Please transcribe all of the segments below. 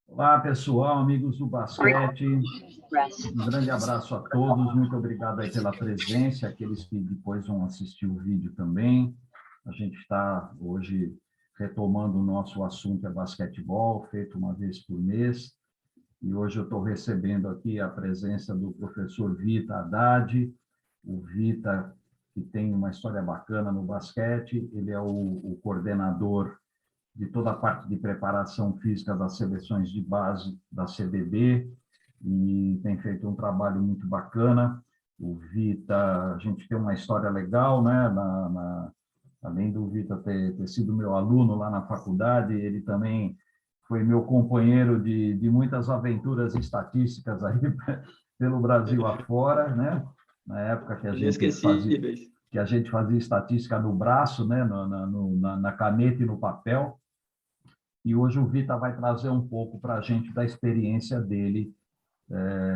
Olá, pessoal, amigos do basquete. Um grande abraço a todos. Muito obrigado aí pela presença. Aqueles que depois vão assistir o vídeo também. A gente está hoje retomando o nosso assunto basquetebol, feito uma vez por mês. E hoje eu estou recebendo aqui a presença do professor Vita Haddad. O Vita, que tem uma história bacana no basquete, ele é o coordenador de toda a parte de preparação física das seleções de base da CBB, e tem feito um trabalho muito bacana. O Vita, a gente tem uma história legal, né? Além do Vita ter sido meu aluno lá na faculdade, ele também foi meu companheiro de muitas aventuras estatísticas aí pelo Brasil afora, né? Na época Inesquecíveis. que a gente fazia estatística no braço, né? Na caneta e no papel. E hoje o Vita vai trazer um pouco para a gente da experiência dele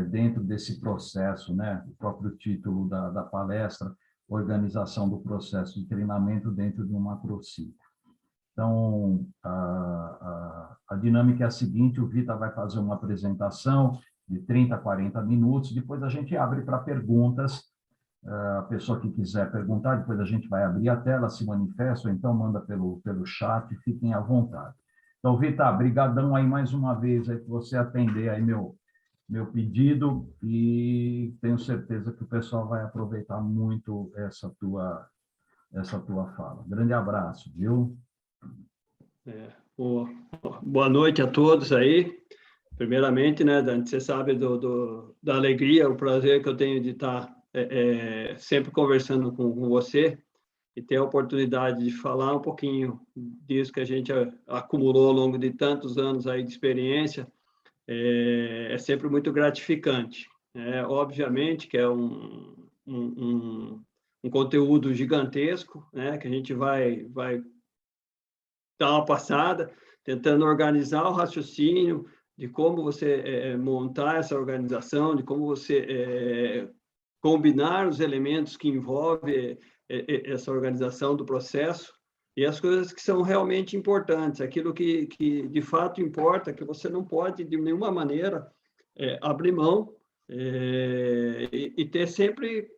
dentro desse processo, né? O próprio título da palestra, organização do processo de treinamento dentro de um macrociclo. Então, a dinâmica é a seguinte: o Vita vai fazer uma apresentação de 30 a 40 minutos, depois a gente abre para perguntas. A pessoa que quiser perguntar, depois a gente vai abrir a tela, se manifesta, ou então manda pelo chat, fiquem à vontade. Então, Vita, brigadão aí mais uma vez aí por você atender aí meu pedido, e tenho certeza que o pessoal vai aproveitar muito essa tua fala. Grande abraço, viu? Boa noite a todos aí. Primeiramente, né, Dante, você sabe da alegria, o prazer que eu tenho de estar sempre conversando com você e ter a oportunidade de falar um pouquinho disso que a gente acumulou ao longo de tantos anos aí de experiência. É sempre muito gratificante. Obviamente que é um conteúdo gigantesco, né, que a gente vai dar uma passada, tentando organizar o raciocínio de como você montar essa organização, de como você combinar os elementos que envolvem essa organização do processo e as coisas que são realmente importantes, aquilo que de fato importa, que você não pode, de nenhuma maneira, abrir mão e ter sempre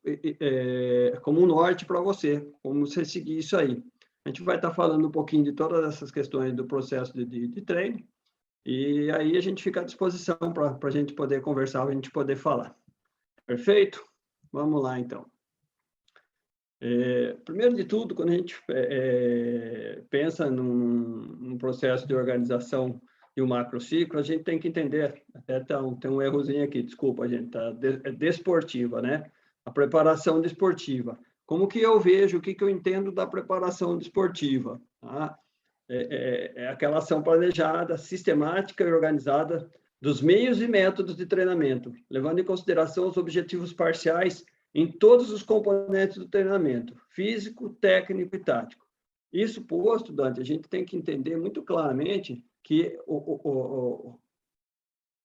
como um norte para você, como você seguir isso aí. A gente vai estar falando um pouquinho de todas essas questões do processo de treino, e aí a gente fica à disposição para a gente poder conversar, a gente poder falar. Perfeito? Vamos lá, então. Primeiro de tudo, quando a gente pensa num processo de organização de um macrociclo, a gente tem que entender, até tem um errozinho aqui, desculpa, gente, tá? Desportiva, né? A preparação desportiva. Como que eu vejo, o que eu entendo da preparação desportiva? Tá? É aquela ação planejada, sistemática e organizada dos meios e métodos de treinamento, levando em consideração os objetivos parciais em todos os componentes do treinamento, físico, técnico e tático. Isso posto, Dante, a gente tem que entender muito claramente que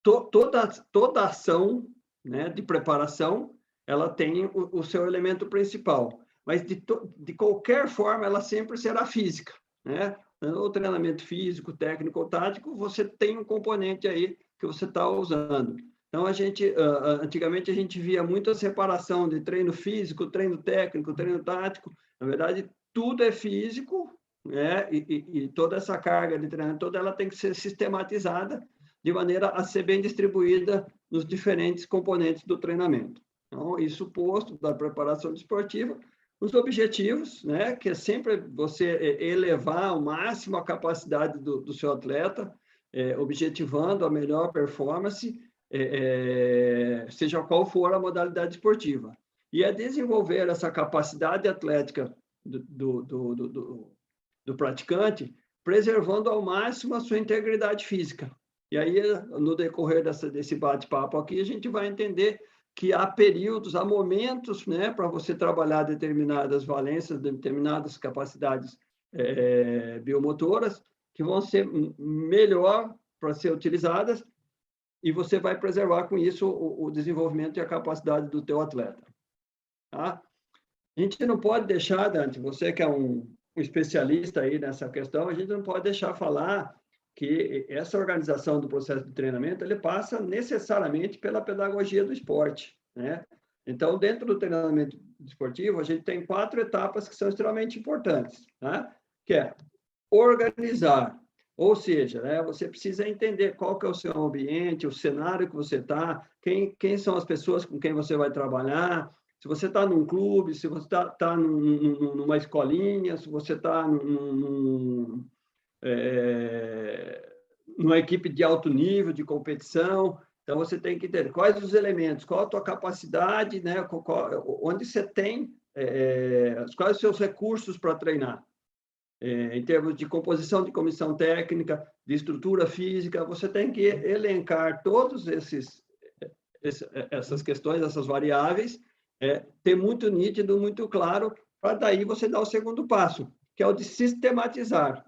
toda ação, né, de preparação, ela tem o seu elemento principal, mas de qualquer forma ela sempre será física, né? No treinamento físico, técnico ou tático, você tem um componente aí que você está usando. Então, antigamente a gente via muita separação de treino físico, treino técnico, treino tático. Na verdade, tudo é físico, né? E toda essa carga de treinamento, toda ela tem que ser sistematizada de maneira a ser bem distribuída nos diferentes componentes do treinamento. Então, isso posto da preparação desportiva, os objetivos, né, que é sempre você elevar ao máximo a capacidade do seu atleta, objetivando a melhor performance, seja qual for a modalidade esportiva. E é desenvolver essa capacidade atlética do praticante, preservando ao máximo a sua integridade física. E aí, no decorrer desse bate-papo aqui, a gente vai entender que há períodos, há momentos, né, para você trabalhar determinadas valências, determinadas capacidades biomotoras, que vão ser melhor para ser utilizadas, e você vai preservar com isso o desenvolvimento e a capacidade do teu atleta. Tá? A gente não pode deixar, Dante, você que é um especialista aí nessa questão, a gente não pode deixar falar que essa organização do processo de treinamento, ele passa necessariamente pela pedagogia do esporte, né? Então, dentro do treinamento esportivo, a gente tem 4 etapas que são extremamente importantes, né? Que é organizar, ou seja, né, você precisa entender qual que é o seu ambiente, o cenário que você está, quem são as pessoas com quem você vai trabalhar, se você está num clube, se você está numa escolinha, se você está numa equipe de alto nível, de competição. Então, você tem que ter quais os elementos, qual a tua capacidade, né, onde você tem, quais os seus recursos para treinar. Em termos de composição de comissão técnica, de estrutura física, você tem que elencar todos essas questões, essas variáveis, ter muito nítido, muito claro, para daí você dar o segundo passo, que é o de sistematizar.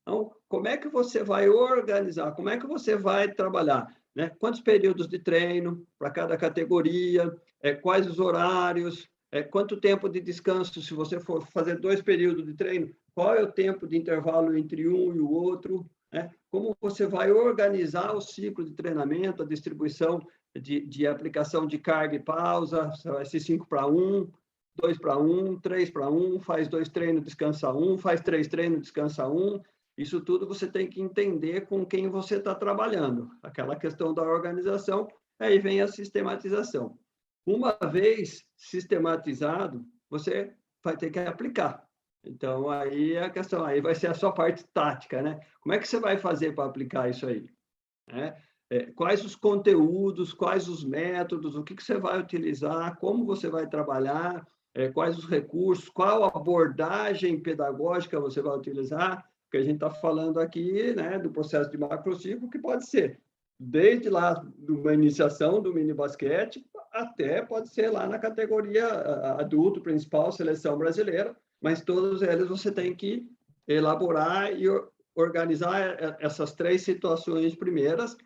Então, como é que você vai organizar? Como é que você vai trabalhar? Né? Quantos períodos de treino para cada categoria? Quais os horários? Quanto tempo de descanso? Se você for fazer 2 períodos de treino, qual é o tempo de intervalo entre um e o outro? Né? Como você vai organizar o ciclo de treinamento, a distribuição de aplicação de carga e pausa? Vai ser 5-1, 2-1, 3-1, faz 2 treinos, descansa 1, faz 3 treinos, descansa 1. Isso tudo você tem que entender com quem você está trabalhando. Aquela questão da organização, aí vem a sistematização. Uma vez sistematizado, você vai ter que aplicar. Então, aí a questão, aí vai ser a sua parte tática, né? Como é que você vai fazer para aplicar isso aí? Quais os conteúdos, quais os métodos, o que você vai utilizar, como você vai trabalhar, quais os recursos, qual abordagem pedagógica você vai utilizar, porque a gente está falando aqui, né, do processo de macrociclo, que pode ser desde lá de uma iniciação do mini basquete até pode ser lá na categoria adulto, principal, seleção brasileira, mas todos eles você tem que elaborar e organizar essas 3 situações primeiras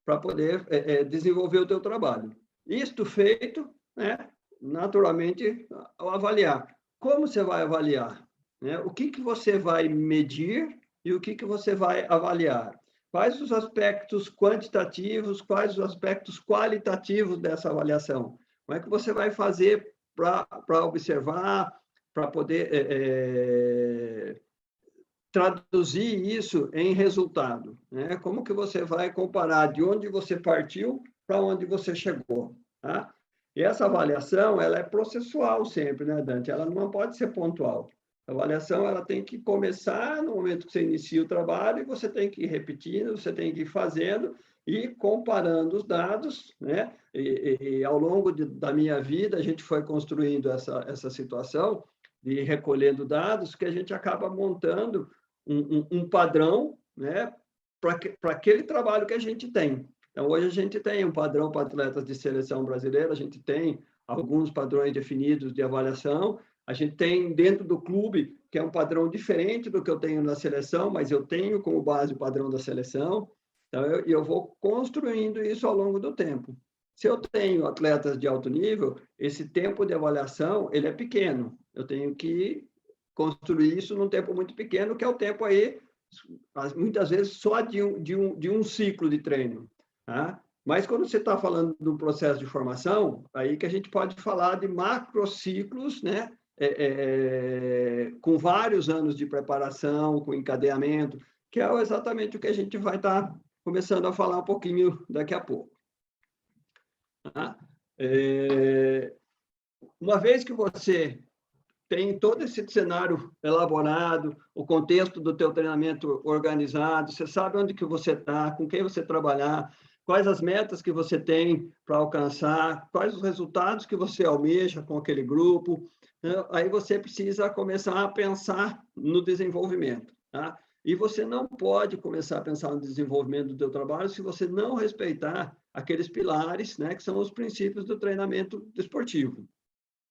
para poder desenvolver o teu trabalho. Isto feito, né, naturalmente, ao avaliar. Como você vai avaliar? Né? O que você vai medir e o que você vai avaliar? Quais os aspectos quantitativos, quais os aspectos qualitativos dessa avaliação? Como é que você vai fazer para observar, para poder traduzir isso em resultado? Né? Como que você vai comparar de onde você partiu para onde você chegou? Tá? E essa avaliação, ela é processual sempre, né, Dante? Ela não pode ser pontual. A avaliação, ela tem que começar no momento que você inicia o trabalho e você tem que ir repetindo, você tem que ir fazendo e comparando os dados, né? E ao longo da minha vida, a gente foi construindo essa situação de ir recolhendo dados que a gente acaba montando um padrão, né, para aquele trabalho que a gente tem. Então, hoje a gente tem um padrão para atletas de seleção brasileira, a gente tem alguns padrões definidos de avaliação, a gente tem dentro do clube, que é um padrão diferente do que eu tenho na seleção, mas eu tenho como base o padrão da seleção. Então, eu vou construindo isso ao longo do tempo. Se eu tenho atletas de alto nível, esse tempo de avaliação ele é pequeno. Eu tenho que construir isso num tempo muito pequeno, que é o tempo aí, muitas vezes, só de um ciclo de treino. Tá? Mas quando você está falando do processo de formação, aí que a gente pode falar de macrociclos, né? Com vários anos de preparação, com encadeamento, que é exatamente o que a gente vai estar começando a falar um pouquinho daqui a pouco. Tá? Uma vez que você tem todo esse cenário elaborado, o contexto do teu treinamento organizado, você sabe onde que você está, com quem você trabalhar, quais as metas que você tem para alcançar, quais os resultados que você almeja com aquele grupo, aí você precisa começar a pensar no desenvolvimento, tá? E você não pode começar a pensar no desenvolvimento do teu trabalho se você não respeitar aqueles pilares, né, que são os princípios do treinamento desportivo,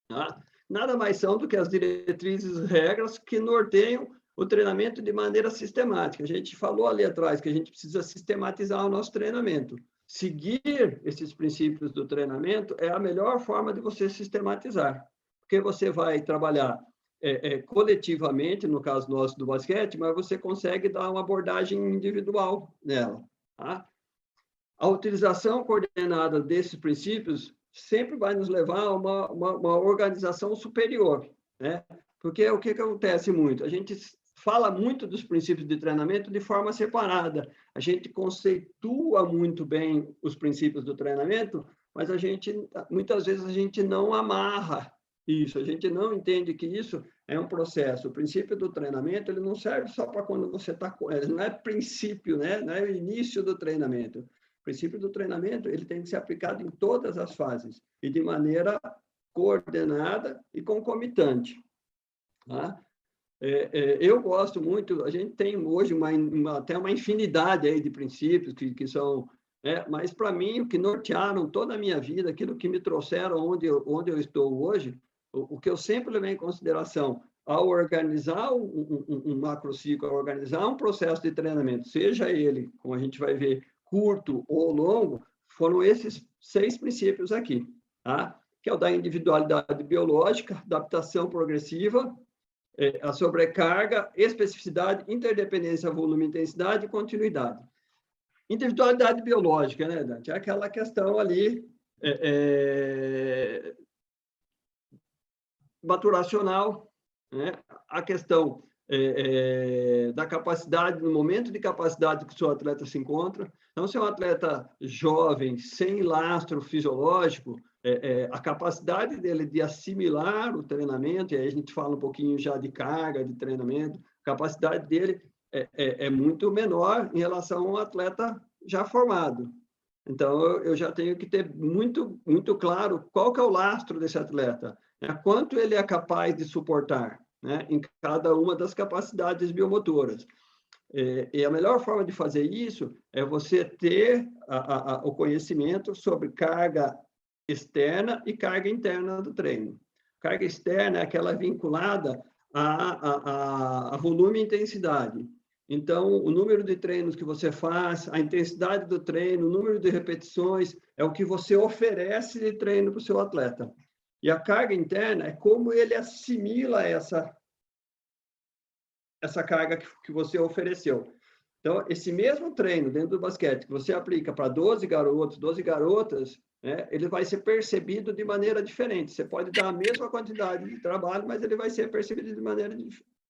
tá? Nada mais são do que as diretrizes e regras que norteiam o treinamento de maneira sistemática. A gente falou ali atrás que a gente precisa sistematizar o nosso treinamento. Seguir esses princípios do treinamento é a melhor forma de você sistematizar, porque você vai trabalhar coletivamente, no caso nosso do basquete, mas você consegue dar uma abordagem individual nela. Tá? A utilização coordenada desses princípios sempre vai nos levar a uma organização superior, né? Porque o que acontece muito? A gente fala muito dos princípios de treinamento de forma separada. A gente conceitua muito bem os princípios do treinamento, mas muitas vezes a gente não amarra isso, a gente não entende que isso é um processo. O princípio do treinamento, ele não serve só para quando você está... Não é princípio, né? Não é o início do treinamento. O princípio do treinamento, ele tem que ser aplicado em todas as fases e de maneira coordenada e concomitante. Tá? Eu gosto muito, a gente tem hoje até uma infinidade aí de princípios que são... mas, para mim, o que nortearam toda a minha vida, aquilo que me trouxeram onde eu estou hoje, o que eu sempre levei em consideração ao organizar um macrociclo, ao organizar um processo de treinamento, seja ele, como a gente vai ver, curto ou longo, foram esses 6 princípios aqui, tá? Que é o da individualidade biológica, adaptação progressiva, a sobrecarga, especificidade, interdependência, volume, intensidade e continuidade. Individualidade biológica, né, Dante? É aquela questão ali maturacional, né? A questão da capacidade, no momento de capacidade que o seu atleta se encontra. Então, se é um atleta jovem, sem lastro fisiológico, a capacidade dele de assimilar o treinamento, e aí a gente fala um pouquinho já de carga, de treinamento, a capacidade dele é muito menor em relação a um atleta já formado. Então, eu já tenho que ter muito, muito claro qual que é o lastro desse atleta, né? Quanto ele é capaz de suportar, né? Em cada uma das capacidades biomotoras. E a melhor forma de fazer isso é você ter o conhecimento sobre carga externa e carga interna do treino. Carga externa é aquela vinculada a volume e intensidade. Então, o número de treinos que você faz, a intensidade do treino, o número de repetições, é o que você oferece de treino para o seu atleta. E a carga interna é como ele assimila essa carga que você ofereceu. Então, esse mesmo treino dentro do basquete que você aplica para 12 garotos, 12 garotas, né, ele vai ser percebido de maneira diferente. Você pode dar a mesma quantidade de trabalho, mas ele vai ser percebido de maneira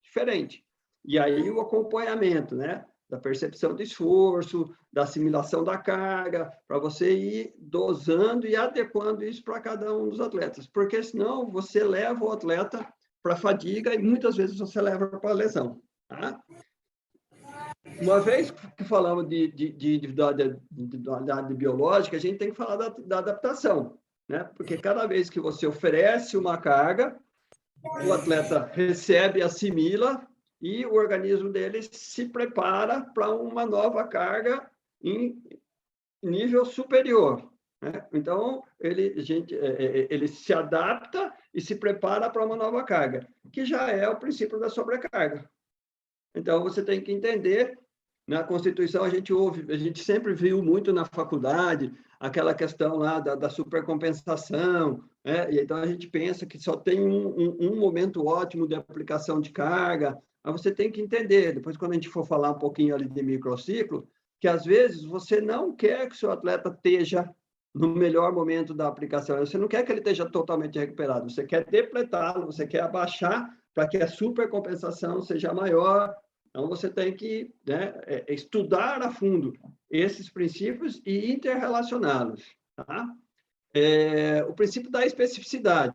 diferente. E aí o acompanhamento, né, da percepção de esforço, da assimilação da carga, para você ir dosando e adequando isso para cada um dos atletas. Porque senão você leva o atleta para a fadiga e muitas vezes você leva para a lesão. Tá? Uma vez que falamos de individualidade biológica, a gente tem que falar da adaptação, né? Porque cada vez que você oferece uma carga, o atleta recebe, assimila, e o organismo dele se prepara para uma nova carga em nível superior. Né? Então, ele se adapta e se prepara para uma nova carga, que já é o princípio da sobrecarga. Então, você tem que entender, na Constituição, a gente sempre viu muito na faculdade, aquela questão lá da supercompensação, né? E então a gente pensa que só tem um momento ótimo de aplicação de carga, mas você tem que entender, depois quando a gente for falar um pouquinho ali de microciclo, que às vezes você não quer que o seu atleta esteja no melhor momento da aplicação, você não quer que ele esteja totalmente recuperado, você quer depletá-lo, você quer abaixar para que a supercompensação seja maior. Então, você tem que, né, estudar a fundo esses princípios e interrelacioná-los. Tá? O princípio da especificidade.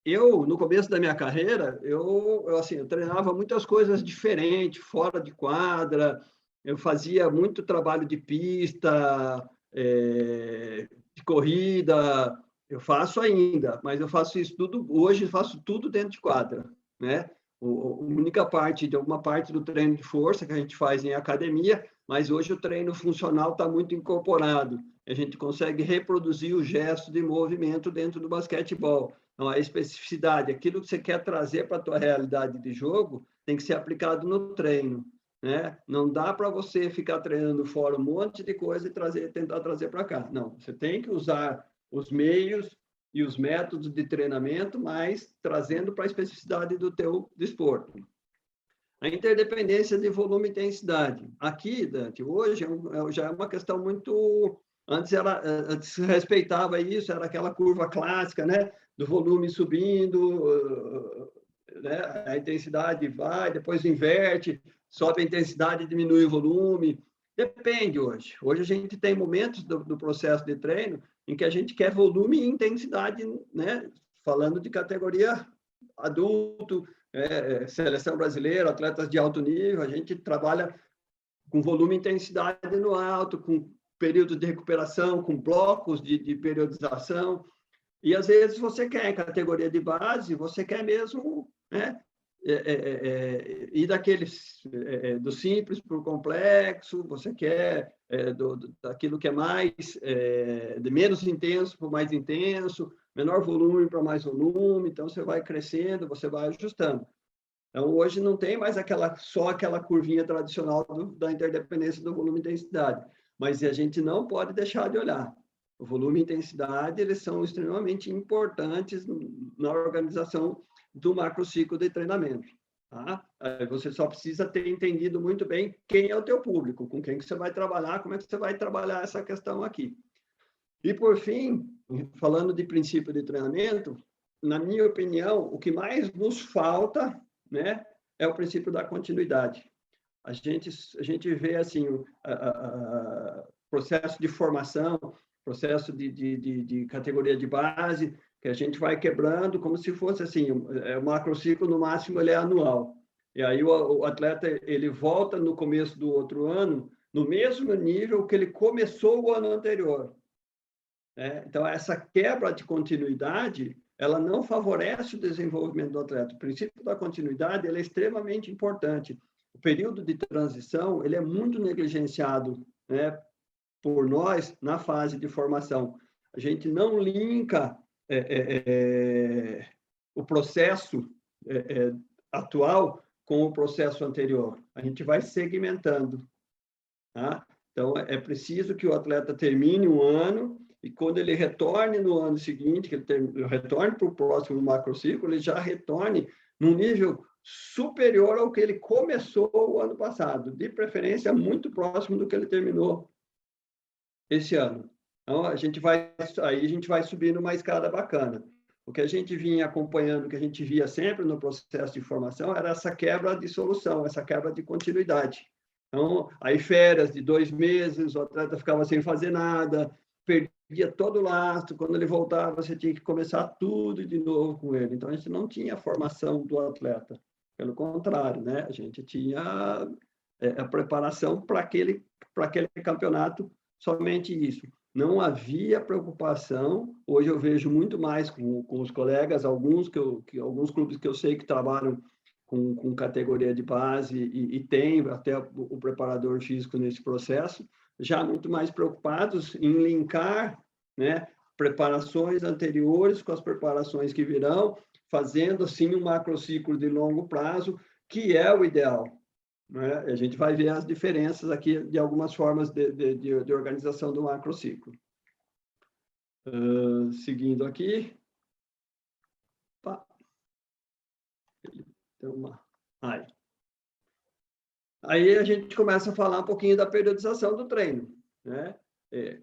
No começo da minha carreira, eu treinava muitas coisas diferentes, fora de quadra, eu fazia muito trabalho de pista, de corrida, eu faço ainda, mas eu faço isso tudo, hoje faço tudo dentro de quadra, né? Uma parte do treino de força que a gente faz em academia, mas hoje o treino funcional está muito incorporado. A gente consegue reproduzir o gesto de movimento dentro do basquetebol. Então, a especificidade, aquilo que você quer trazer para a tua realidade de jogo, tem que ser aplicado no treino. Né? Não dá para você ficar treinando fora um monte de coisa e tentar trazer para cá. Não, você tem que usar os meios e os métodos de treinamento, mas trazendo para a especificidade do teu desporto. A interdependência de volume e intensidade. Aqui, Dante, hoje já é uma questão muito... Antes se respeitava isso, era aquela curva clássica, né? Do volume subindo, né? A intensidade vai, depois inverte, sobe a intensidade, diminui o volume. Depende hoje. Hoje a gente tem momentos do processo de treino em que a gente quer volume e intensidade, né? Falando de categoria adulto, seleção brasileira, atletas de alto nível, a gente trabalha com volume e intensidade no alto, com períodos de recuperação, com blocos de periodização, e às vezes você quer, em categoria de base, você quer mesmo, né, ir do simples para o complexo, você quer daquilo que é de menos intenso para o mais intenso, menor volume para mais volume, então você vai crescendo, você vai ajustando. Então, hoje não tem mais só aquela curvinha tradicional da interdependência do volume e intensidade, mas a gente não pode deixar de olhar. O volume e intensidade, eles são extremamente importantes na organização do macrociclo de treinamento. Tá? Você só precisa ter entendido muito bem quem é o teu público, com quem que você vai trabalhar, como é que você vai trabalhar essa questão aqui. E, por fim, falando de princípio de treinamento, na minha opinião, o que mais nos falta, né, é o princípio da continuidade. A gente vê assim o processo de formação, processo de categoria de base, que a gente vai quebrando como se fosse assim, o macrociclo no máximo ele é anual. E aí o atleta ele volta no começo do outro ano no mesmo nível que ele começou o ano anterior. Então, essa quebra de continuidade, ela não favorece o desenvolvimento do atleta. O princípio da continuidade ele é extremamente importante. O período de transição ele é muito negligenciado, né, por nós na fase de formação. A gente não linka o processo atual com o processo anterior. A gente vai segmentando. Tá? Então, é preciso que o atleta termine um ano e quando ele retorne no ano seguinte, que ele retorne para o próximo macrociclo, ele já retorne num nível superior ao que ele começou o ano passado, de preferência muito próximo do que ele terminou esse ano. Então, a gente vai subir numa escada bacana. O que a gente vinha acompanhando, o que a gente via sempre no processo de formação, era essa quebra de solução, essa quebra de continuidade. Então, aí férias de 2 meses, o atleta ficava sem fazer nada, perdia todo o lastro, quando ele voltava, você tinha que começar tudo de novo com ele. Então, a gente não tinha formação do atleta. Pelo contrário, né? A gente tinha a preparação para aquele campeonato, somente isso. Não havia preocupação. Hoje eu vejo muito mais com os colegas, alguns clubes que eu sei que trabalham com categoria de base e tem até o preparador físico nesse processo, já muito mais preocupados em linkar, né, preparações anteriores com as preparações que virão, fazendo, assim, um macrociclo de longo prazo, que é o ideal. Né? A gente vai ver as diferenças aqui de algumas formas de organização do macrociclo. Seguindo aqui. Opa. Aí a gente começa a falar um pouquinho da periodização do treino, né?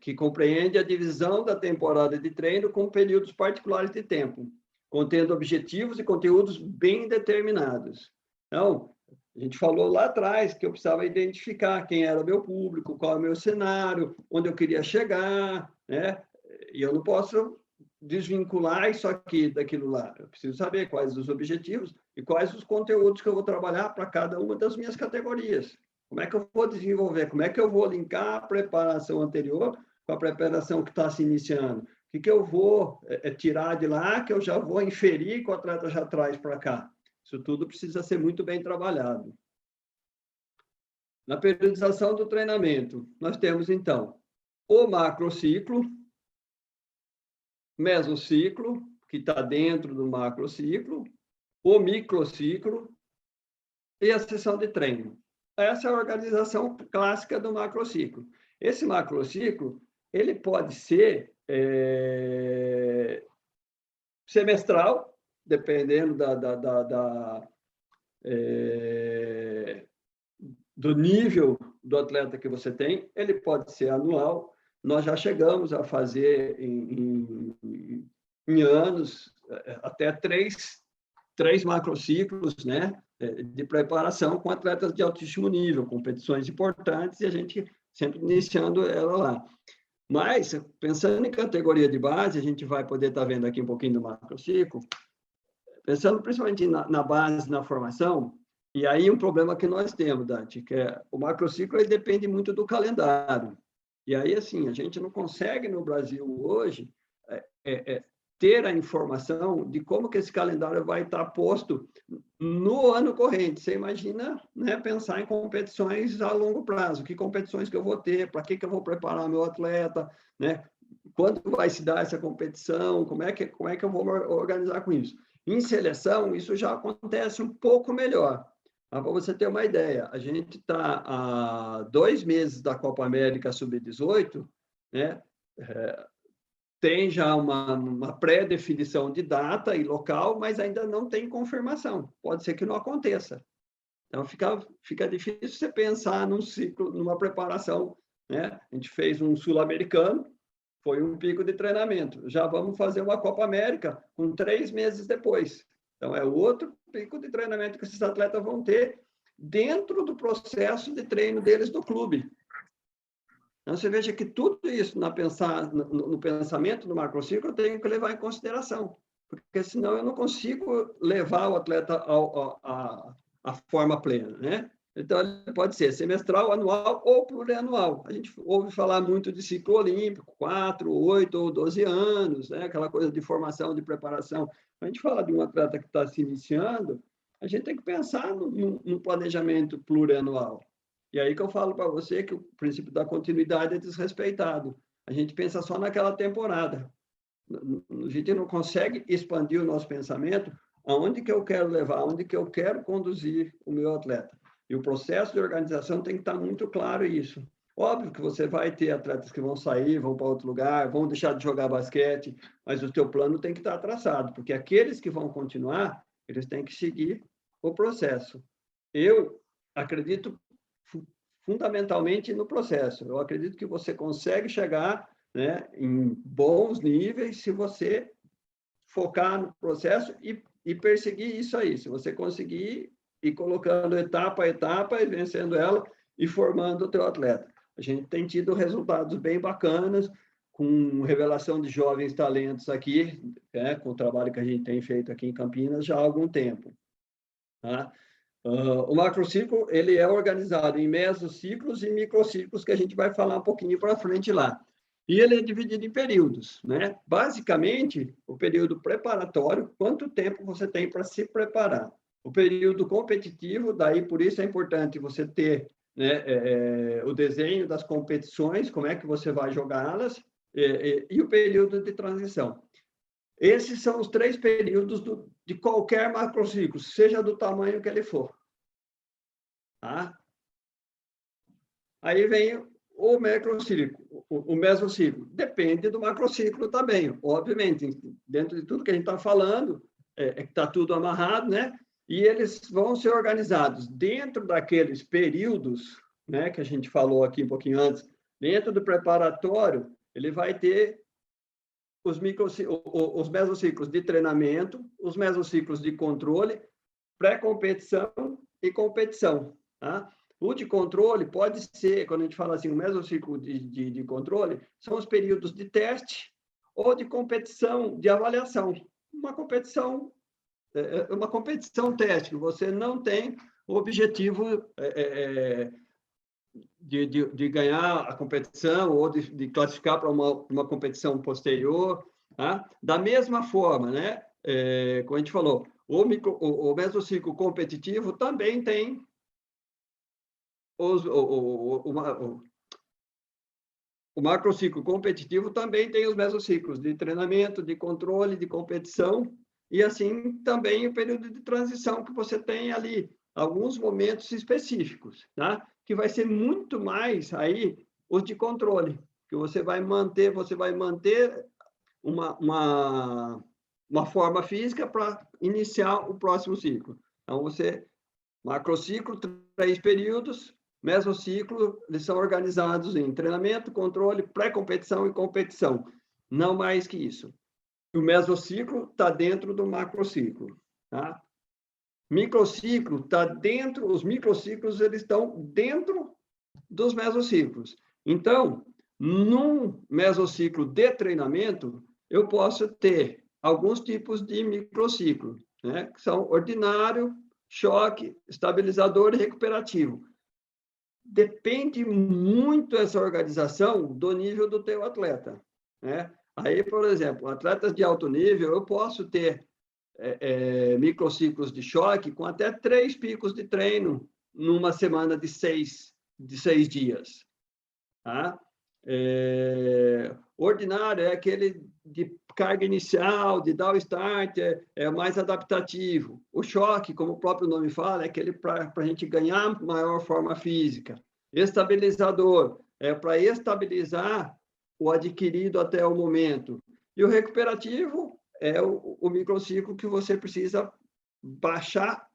Que compreende a divisão da temporada de treino com períodos particulares de tempo, contendo objetivos e conteúdos bem determinados. Então, a gente falou lá atrás que eu precisava identificar quem era o meu público, qual é o meu cenário, onde eu queria chegar, né? E eu não posso desvincular isso aqui daquilo lá. Eu preciso saber quais os objetivos e quais os conteúdos que eu vou trabalhar para cada uma das minhas categorias. Como é que eu vou desenvolver? Como é que eu vou linkar a preparação anterior com a preparação que está se iniciando? O que eu vou tirar de lá que eu já vou inferir que o atleta já traz para cá? Isso tudo precisa ser muito bem trabalhado. Na periodização do treinamento, nós temos, então, o macrociclo, mesociclo, que está dentro do macrociclo, o microciclo e a sessão de treino. Essa é a organização clássica do macrociclo. Esse macrociclo, ele pode ser semestral, dependendo do nível do atleta que você tem, ele pode ser anual. Nós já chegamos a fazer em anos até três macrociclos, né, de preparação com atletas de altíssimo nível, competições importantes, e a gente sempre iniciando ela lá. Mas, pensando em categoria de base, a gente vai poder estar vendo aqui um pouquinho do macrociclo, pensando principalmente na base, na formação, e aí um problema que nós temos, Dante, que é o macrociclo, ele depende muito do calendário. E aí, assim, a gente não consegue no Brasil hoje ter a informação de como que esse calendário vai estar posto no ano corrente. Você imagina, né, pensar em competições a longo prazo, que competições que eu vou ter, para que eu vou preparar meu atleta, né? Quando vai se dar essa competição, como é que eu vou organizar com isso? Em seleção, isso já acontece um pouco melhor. Para você ter uma ideia, a gente está há 2 meses da Copa América Sub-18, né? Tem já uma pré-definição de data e local, mas ainda não tem confirmação. Pode ser que não aconteça. Então, fica difícil você pensar num ciclo, numa preparação, né? A gente fez um sul-americano, foi um pico de treinamento. Já vamos fazer uma Copa América com 3 meses depois. Então, é outro pico de treinamento que esses atletas vão ter dentro do processo de treino deles do clube. Então, você veja que tudo isso no pensamento do macrociclo eu tenho que levar em consideração, porque senão eu não consigo levar o atleta à forma plena, né? Então, ele pode ser semestral, anual ou plurianual. A gente ouve falar muito de ciclo olímpico, 4, 8 ou 12 anos, né? Aquela coisa de formação, de preparação. Quando a gente fala de um atleta que está se iniciando, a gente tem que pensar no planejamento plurianual. E aí que eu falo para você que o princípio da continuidade é desrespeitado. A gente pensa só naquela temporada. A gente não consegue expandir o nosso pensamento aonde que eu quero levar, aonde que eu quero conduzir o meu atleta. E o processo de organização tem que estar muito claro isso. Óbvio que você vai ter atletas que vão sair, vão para outro lugar, vão deixar de jogar basquete, mas o teu plano tem que estar traçado, porque aqueles que vão continuar, eles têm que seguir o processo. Eu acredito fundamentalmente no processo. Eu acredito que você consegue chegar, né, em bons níveis se você focar no processo e perseguir isso aí. Se você conseguir ir colocando etapa a etapa e vencendo ela e formando o teu atleta. A gente tem tido resultados bem bacanas, com revelação de jovens talentos aqui, com o trabalho que a gente tem feito aqui em Campinas já há algum tempo. Tá? O macrociclo ele é organizado em mesociclos e microciclos, que a gente vai falar um pouquinho para frente lá. E ele é dividido em períodos, né? Basicamente, o período preparatório, quanto tempo você tem para se preparar. O período competitivo, daí por isso é importante você ter, né, o desenho das competições, como é que você vai jogá-las, e o período de transição. Esses são os 3 períodos de qualquer macrociclo, seja do tamanho que ele for. Tá? Aí vem o macrociclo, o mesociclo. Depende do macrociclo também, obviamente. Dentro de tudo que a gente está falando, que está tudo amarrado, né? E eles vão ser organizados dentro daqueles períodos, né, que a gente falou aqui um pouquinho antes. Dentro do preparatório, ele vai ter os mesociclos de treinamento, os mesociclos de controle, pré-competição e competição. Tá? O de controle pode ser, quando a gente fala assim, o mesociclo de controle, são os períodos de teste ou de competição, de avaliação. Uma competição teste, você não tem o objetivo de ganhar a competição ou de classificar para uma competição posterior. Tá? Da mesma forma, né? Como a gente falou, o mesociclo competitivo também tem o macrociclo competitivo também tem os mesociclos de treinamento, de controle, de competição, e assim também o período de transição, que você tem ali alguns momentos específicos, tá? Que vai ser muito mais aí os de controle, que você vai manter uma uma forma física para iniciar o próximo ciclo. Então, macrociclo, 3 períodos, mesociclo, eles são organizados em treinamento, controle, pré-competição e competição. Não mais que isso. O mesociclo está dentro do macrociclo. Tá? Microciclo está dentro, os microciclos eles estão dentro dos mesociclos. Então, num mesociclo de treinamento, eu posso ter alguns tipos de microciclo, né? Que são ordinário, choque, estabilizador e recuperativo. Depende muito essa organização do nível do teu atleta, né? Aí, por exemplo, atletas de alto nível, eu posso ter microciclos de choque com até 3 picos de treino numa semana de 6 dias. Tá? Ordinário é aquele de carga inicial, de dar o start, é mais adaptativo. O choque, como o próprio nome fala, é aquele para a gente ganhar maior forma física. Estabilizador é para estabilizar o adquirido até o momento. E o recuperativo é o microciclo que você precisa baixar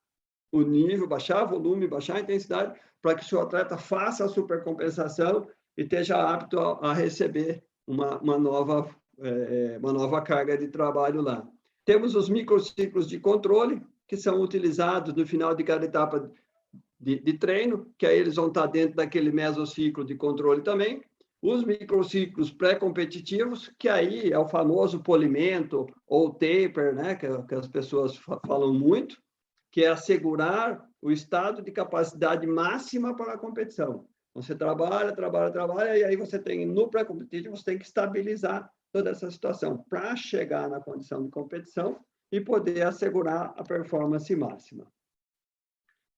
o nível, baixar o volume, baixar a intensidade, para que o seu atleta faça a supercompensação e esteja apto a receber uma nova carga de trabalho lá. Temos os microciclos de controle, que são utilizados no final de cada etapa de treino, que aí eles vão estar dentro daquele mesociclo de controle também. Os microciclos pré-competitivos, que aí é o famoso polimento ou taper, né, que as pessoas falam muito, que é assegurar o estado de capacidade máxima para a competição. Você trabalha, e aí você tem, no pré-competitivo, você tem que estabilizar toda essa situação para chegar na condição de competição e poder assegurar a performance máxima.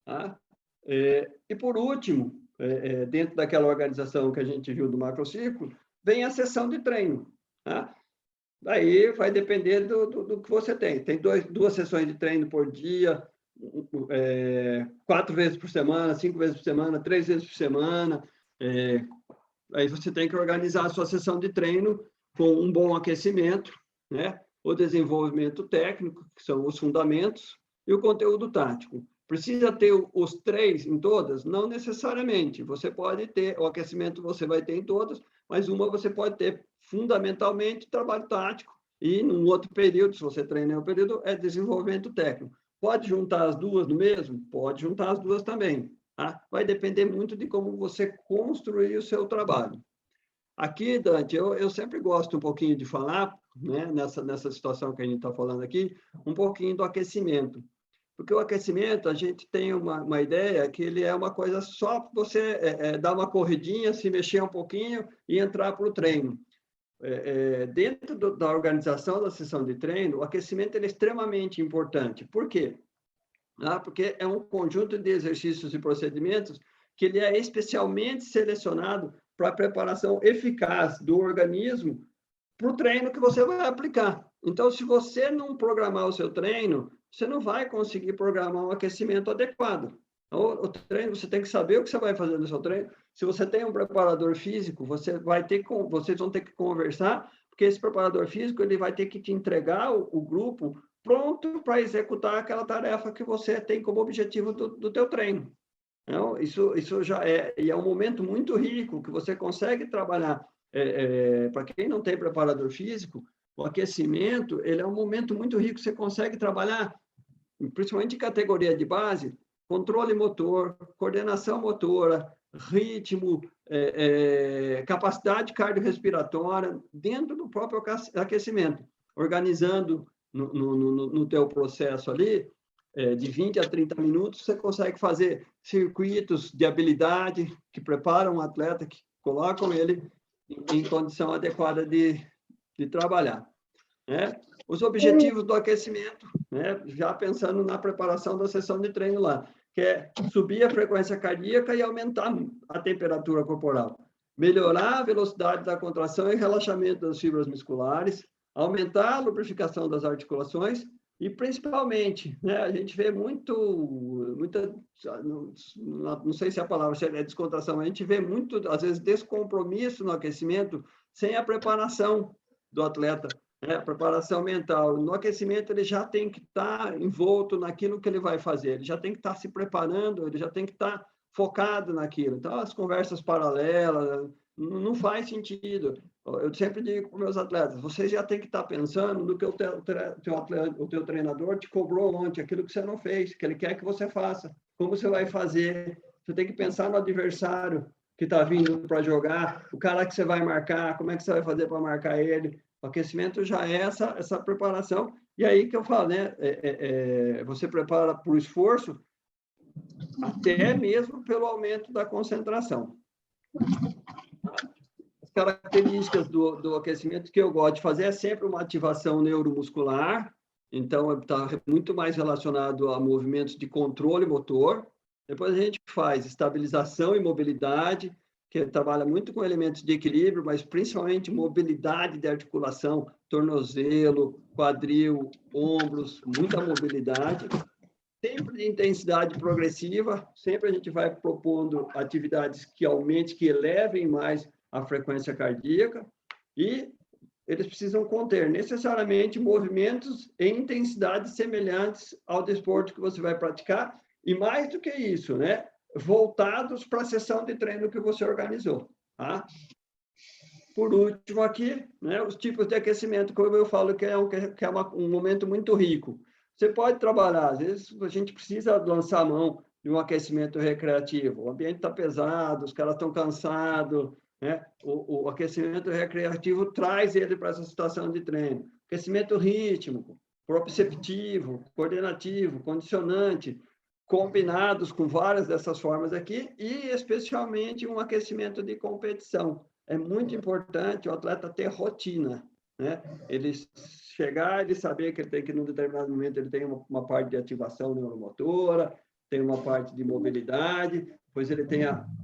Tá? E, por último, dentro daquela organização que a gente viu do macrociclo, vem a sessão de treino. Tá? Aí vai depender do que você tem. Tem 2 sessões de treino por dia, 4 vezes por semana, 5 vezes por semana, 3 vezes por semana. Aí você tem que organizar a sua sessão de treino com um bom aquecimento, né? O desenvolvimento técnico, que são os fundamentos, e o conteúdo tático. Precisa ter os 3 em todas? Não necessariamente. Você pode ter, o aquecimento você vai ter em todas, mas uma você pode ter fundamentalmente trabalho tático, e num outro período, se você treina em um período, é desenvolvimento técnico. Pode juntar as 2 no mesmo? Pode juntar as 2 também. Tá? Vai depender muito de como você construir o seu trabalho. Aqui, Dante, eu sempre gosto um pouquinho de falar, né, nessa situação que a gente está falando aqui, um pouquinho do aquecimento. Porque o aquecimento, a gente tem uma ideia que ele é uma coisa só para você dar uma corridinha, se mexer um pouquinho e entrar para o treino. Dentro da organização da sessão de treino, o aquecimento ele é extremamente importante. Por quê? Porque é um conjunto de exercícios e procedimentos que ele é especialmente selecionado para a preparação eficaz do organismo para o treino que você vai aplicar. Então, se você não programar o seu treino, você não vai conseguir programar um aquecimento adequado. Então, o treino, você tem que saber o que você vai fazer no seu treino. Se você tem um preparador físico, vocês vão ter que conversar, porque esse preparador físico ele vai ter que te entregar o grupo pronto para executar aquela tarefa que você tem como objetivo do teu treino. Então, isso já é um momento muito rico que você consegue trabalhar. Para quem não tem preparador físico, o aquecimento ele é um momento muito rico. Você consegue trabalhar, principalmente em categoria de base, controle motor, coordenação motora, ritmo, capacidade cardiorrespiratória, dentro do próprio aquecimento, organizando no teu processo ali, de 20 a 30 minutos, você consegue fazer circuitos de habilidade que preparam um atleta, que colocam ele em condição adequada de trabalhar. Né? Os objetivos do aquecimento, né? Já pensando na preparação da sessão de treino lá, que é subir a frequência cardíaca e aumentar a temperatura corporal, melhorar a velocidade da contração e relaxamento das fibras musculares, aumentar a lubrificação das articulações e, principalmente, né, a gente vê muita, não sei se a palavra é descontração, a gente vê muito, às vezes, descompromisso no aquecimento sem a preparação do atleta. Preparação mental. No aquecimento, ele já tem que estar envolto naquilo que ele vai fazer, ele já tem que estar se preparando, ele já tem que estar focado naquilo. Então, as conversas paralelas não faz sentido. Eu sempre digo para os meus atletas, vocês já têm que estar pensando no que o teu treinador te cobrou ontem, aquilo que você não fez, que ele quer que você faça, como você vai fazer. Você tem que pensar no adversário que está vindo para jogar, o cara que você vai marcar, como é que você vai fazer para marcar ele. O aquecimento já é essa preparação. E aí que eu falo, né? Você prepara para o esforço, até mesmo pelo aumento da concentração. As características do aquecimento que eu gosto de fazer é sempre uma ativação neuromuscular, então está muito mais relacionado a movimentos de controle motor. Depois a gente faz estabilização e mobilidade, que trabalha muito com elementos de equilíbrio, mas principalmente mobilidade de articulação, tornozelo, quadril, ombros, muita mobilidade. Sempre de intensidade progressiva, sempre a gente vai propondo atividades que aumentem, que elevem mais a frequência cardíaca, e eles precisam conter necessariamente movimentos em intensidades semelhantes ao desporto que você vai praticar, e mais do que isso, né? Voltados para a sessão de treino que você organizou. Tá? Por último aqui, né, os tipos de aquecimento, como eu falo que é um momento muito rico. Você pode trabalhar, às vezes a gente precisa lançar a mão de um aquecimento recreativo. O ambiente está pesado, os caras estão cansados, né? O aquecimento recreativo traz ele para essa situação de treino. Aquecimento rítmico, proprioceptivo, coordenativo, condicionante, combinados com várias dessas formas aqui, e especialmente um aquecimento de competição. É muito importante o atleta ter rotina, né? Ele chegar, ele saber que ele tem que, num determinado momento, ele tem uma parte de ativação neuromotora, tem uma parte de mobilidade, depois ele tem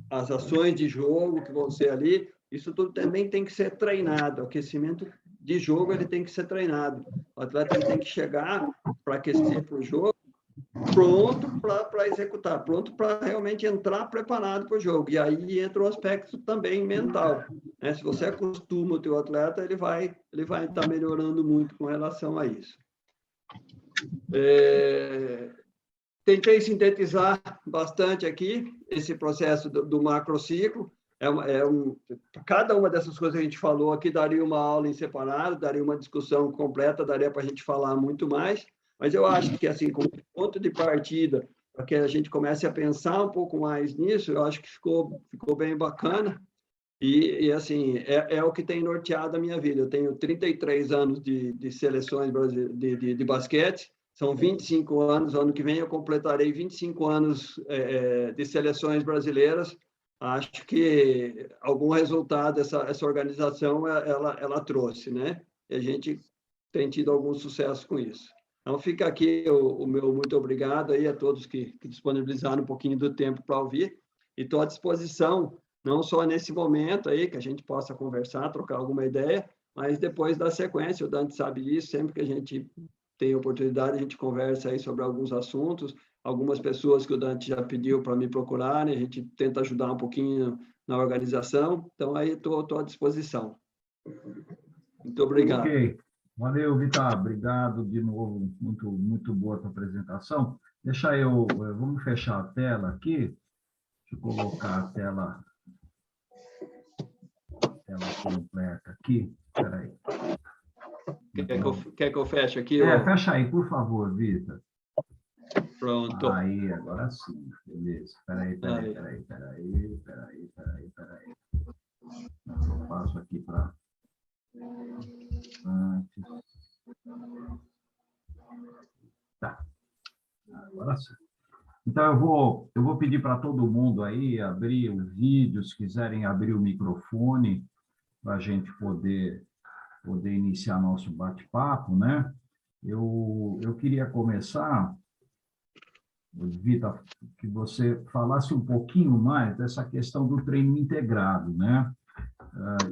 as ações de jogo que vão ser ali. Isso tudo também tem que ser treinado. O aquecimento de jogo, ele tem que ser treinado. O atleta ele tem que chegar para aquecer para o jogo pronto para executar, pronto para realmente entrar preparado para o jogo. E aí entra o aspecto também mental, né? Se você acostuma o teu atleta, ele vai estar melhorando muito com relação a isso. Tentei sintetizar bastante aqui esse processo do macrociclo. Cada uma dessas coisas que a gente falou aqui daria uma aula em separado, daria uma discussão completa, daria para a gente falar muito mais. Mas eu acho que, assim, como ponto de partida, para que a gente comece a pensar um pouco mais nisso, eu acho que ficou bem bacana. E assim, é o que tem norteado a minha vida. Eu tenho 33 anos de seleções de basquete, são 25 anos, ano que vem eu completarei 25 anos de seleções brasileiras. Acho que algum resultado essa organização ela trouxe, né? E a gente tem tido algum sucesso com isso. Então, fica aqui o meu muito obrigado aí a todos que disponibilizaram um pouquinho do tempo para ouvir, e estou à disposição, não só nesse momento aí, que a gente possa conversar, trocar alguma ideia, mas depois da sequência, o Dante sabe disso, sempre que a gente tem oportunidade, a gente conversa aí sobre alguns assuntos, algumas pessoas que o Dante já pediu para me procurarem, a gente tenta ajudar um pouquinho na organização, então aí estou à disposição. Muito obrigado. Ok. Valeu, Vitor. Obrigado de novo. Muito, muito boa a tua apresentação. Vamos fechar a tela aqui. Deixa eu colocar a tela completa aqui. Espera aí. Quer que eu feche aqui? Fecha aí, por favor, Vitor. Pronto. Aí, agora sim. Beleza. Espera aí. Eu passo aqui para... Antes. Tá. Agora sim. Então, eu vou pedir para todo mundo aí abrir o vídeo, se quiserem abrir o microfone, para a gente poder iniciar nosso bate-papo, né? Eu queria começar, Vitor, que você falasse um pouquinho mais dessa questão do treino integrado, né?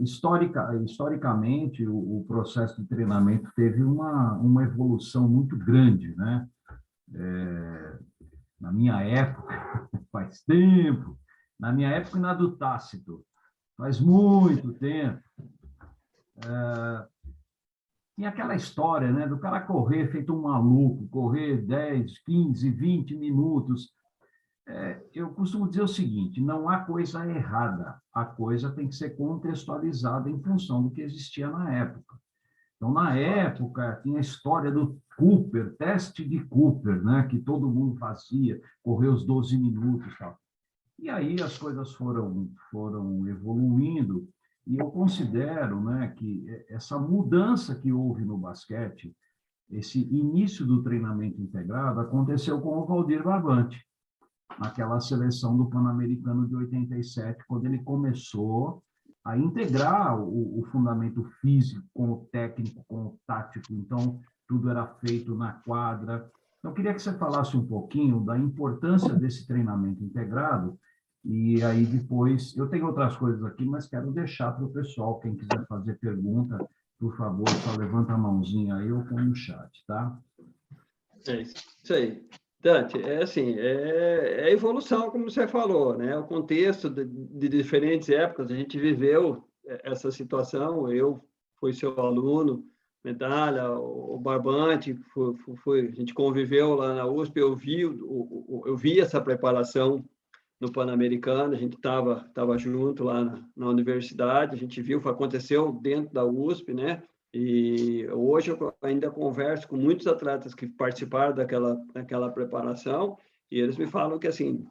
Historicamente, o processo de treinamento teve uma evolução muito grande, né? Na minha época, faz tempo, na minha época e na do Tácito, faz muito tempo, tinha aquela história, né, do cara correr feito um maluco, correr 10, 15, 20 minutos. Eu costumo dizer o seguinte: não há coisa errada, a coisa tem que ser contextualizada em função do que existia na época. Então, na época, tinha a história do Cooper, teste de Cooper, né, que todo mundo fazia, correr os 12 minutos e tal. E aí as coisas foram evoluindo, e eu considero, né, que essa mudança que houve no basquete, esse início do treinamento integrado, aconteceu com o Valdir Barbante, naquela seleção do Pan-Americano de 87, quando ele começou a integrar o fundamento físico com o técnico, com o tático. Então, tudo era feito na quadra. Então, eu queria que você falasse um pouquinho da importância desse treinamento integrado, e aí depois, eu tenho outras coisas aqui, mas quero deixar para o pessoal, quem quiser fazer pergunta, por favor, só levanta a mãozinha aí ou põe no chat, tá? É isso aí. Dante, é assim, é a evolução, como você falou, né? O contexto de diferentes épocas, a gente viveu essa situação, eu fui seu aluno, Medalha, o Barbante, a gente conviveu lá na USP, eu vi essa preparação no Pan-Americano, a gente estava junto lá na universidade, a gente viu, aconteceu dentro da USP, né? E hoje eu ainda converso com muitos atletas que participaram daquela preparação, e eles me falam que, assim,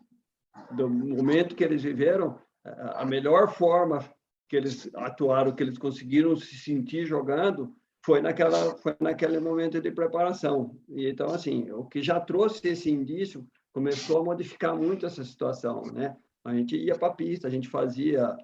do momento que eles viveram, a melhor forma que eles atuaram, que eles conseguiram se sentir jogando, foi naquele momento de preparação. E, então, assim, o que já trouxe esse indício começou a modificar muito essa situação, né? A gente ia para a pista, a gente fazia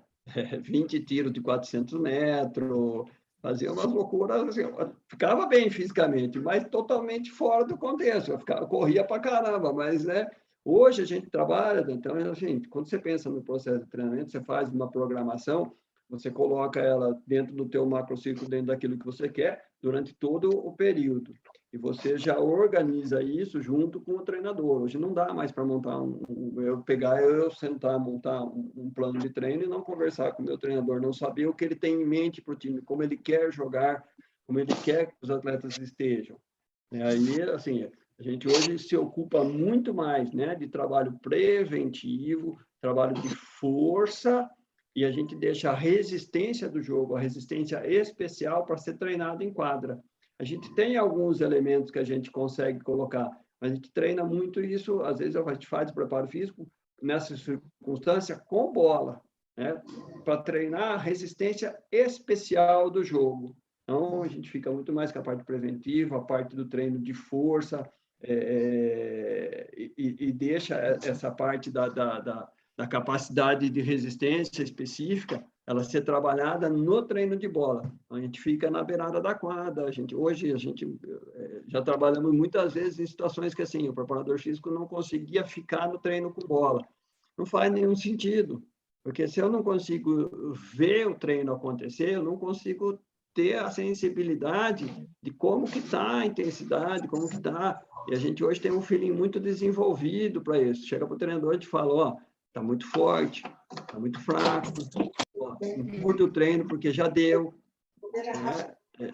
20 tiros de 400 metros, fazia umas loucuras, assim, ficava bem fisicamente, mas totalmente fora do contexto. Eu corria para caramba, mas, né? Hoje a gente trabalha, então, assim, quando você pensa no processo de treinamento, você faz uma programação, você coloca ela dentro do teu macrociclo, dentro daquilo que você quer, durante todo o período. E você já organiza isso junto com o treinador. Hoje não dá mais para montar eu sentar, montar um plano de treino e não conversar com o meu treinador, não saber o que ele tem em mente para o time, como ele quer jogar, como ele quer que os atletas estejam. E aí, assim, a gente hoje se ocupa muito mais, né, de trabalho preventivo, trabalho de força, e a gente deixa a resistência do jogo, a resistência especial para ser treinado em quadra. A gente tem alguns elementos que a gente consegue colocar, mas a gente treina muito isso, às vezes a gente faz preparo físico nessa circunstância com bola, né, para treinar a resistência especial do jogo. Então, a gente fica muito mais com a parte preventiva, a parte do treino de força, e deixa essa parte da capacidade de resistência específica, ela ser trabalhada no treino de bola. A gente fica na beirada da quadra. Hoje a gente já trabalhamos muitas vezes em situações que assim, o preparador físico não conseguia ficar no treino com bola. Não faz nenhum sentido, porque se eu não consigo ver o treino acontecer, eu não consigo ter a sensibilidade de como que está a intensidade, como que está. E a gente hoje tem um feeling muito desenvolvido para isso. Chega para o treinador e te fala, ó, está muito forte, está muito fraco, não curta o treino porque já deu. Né?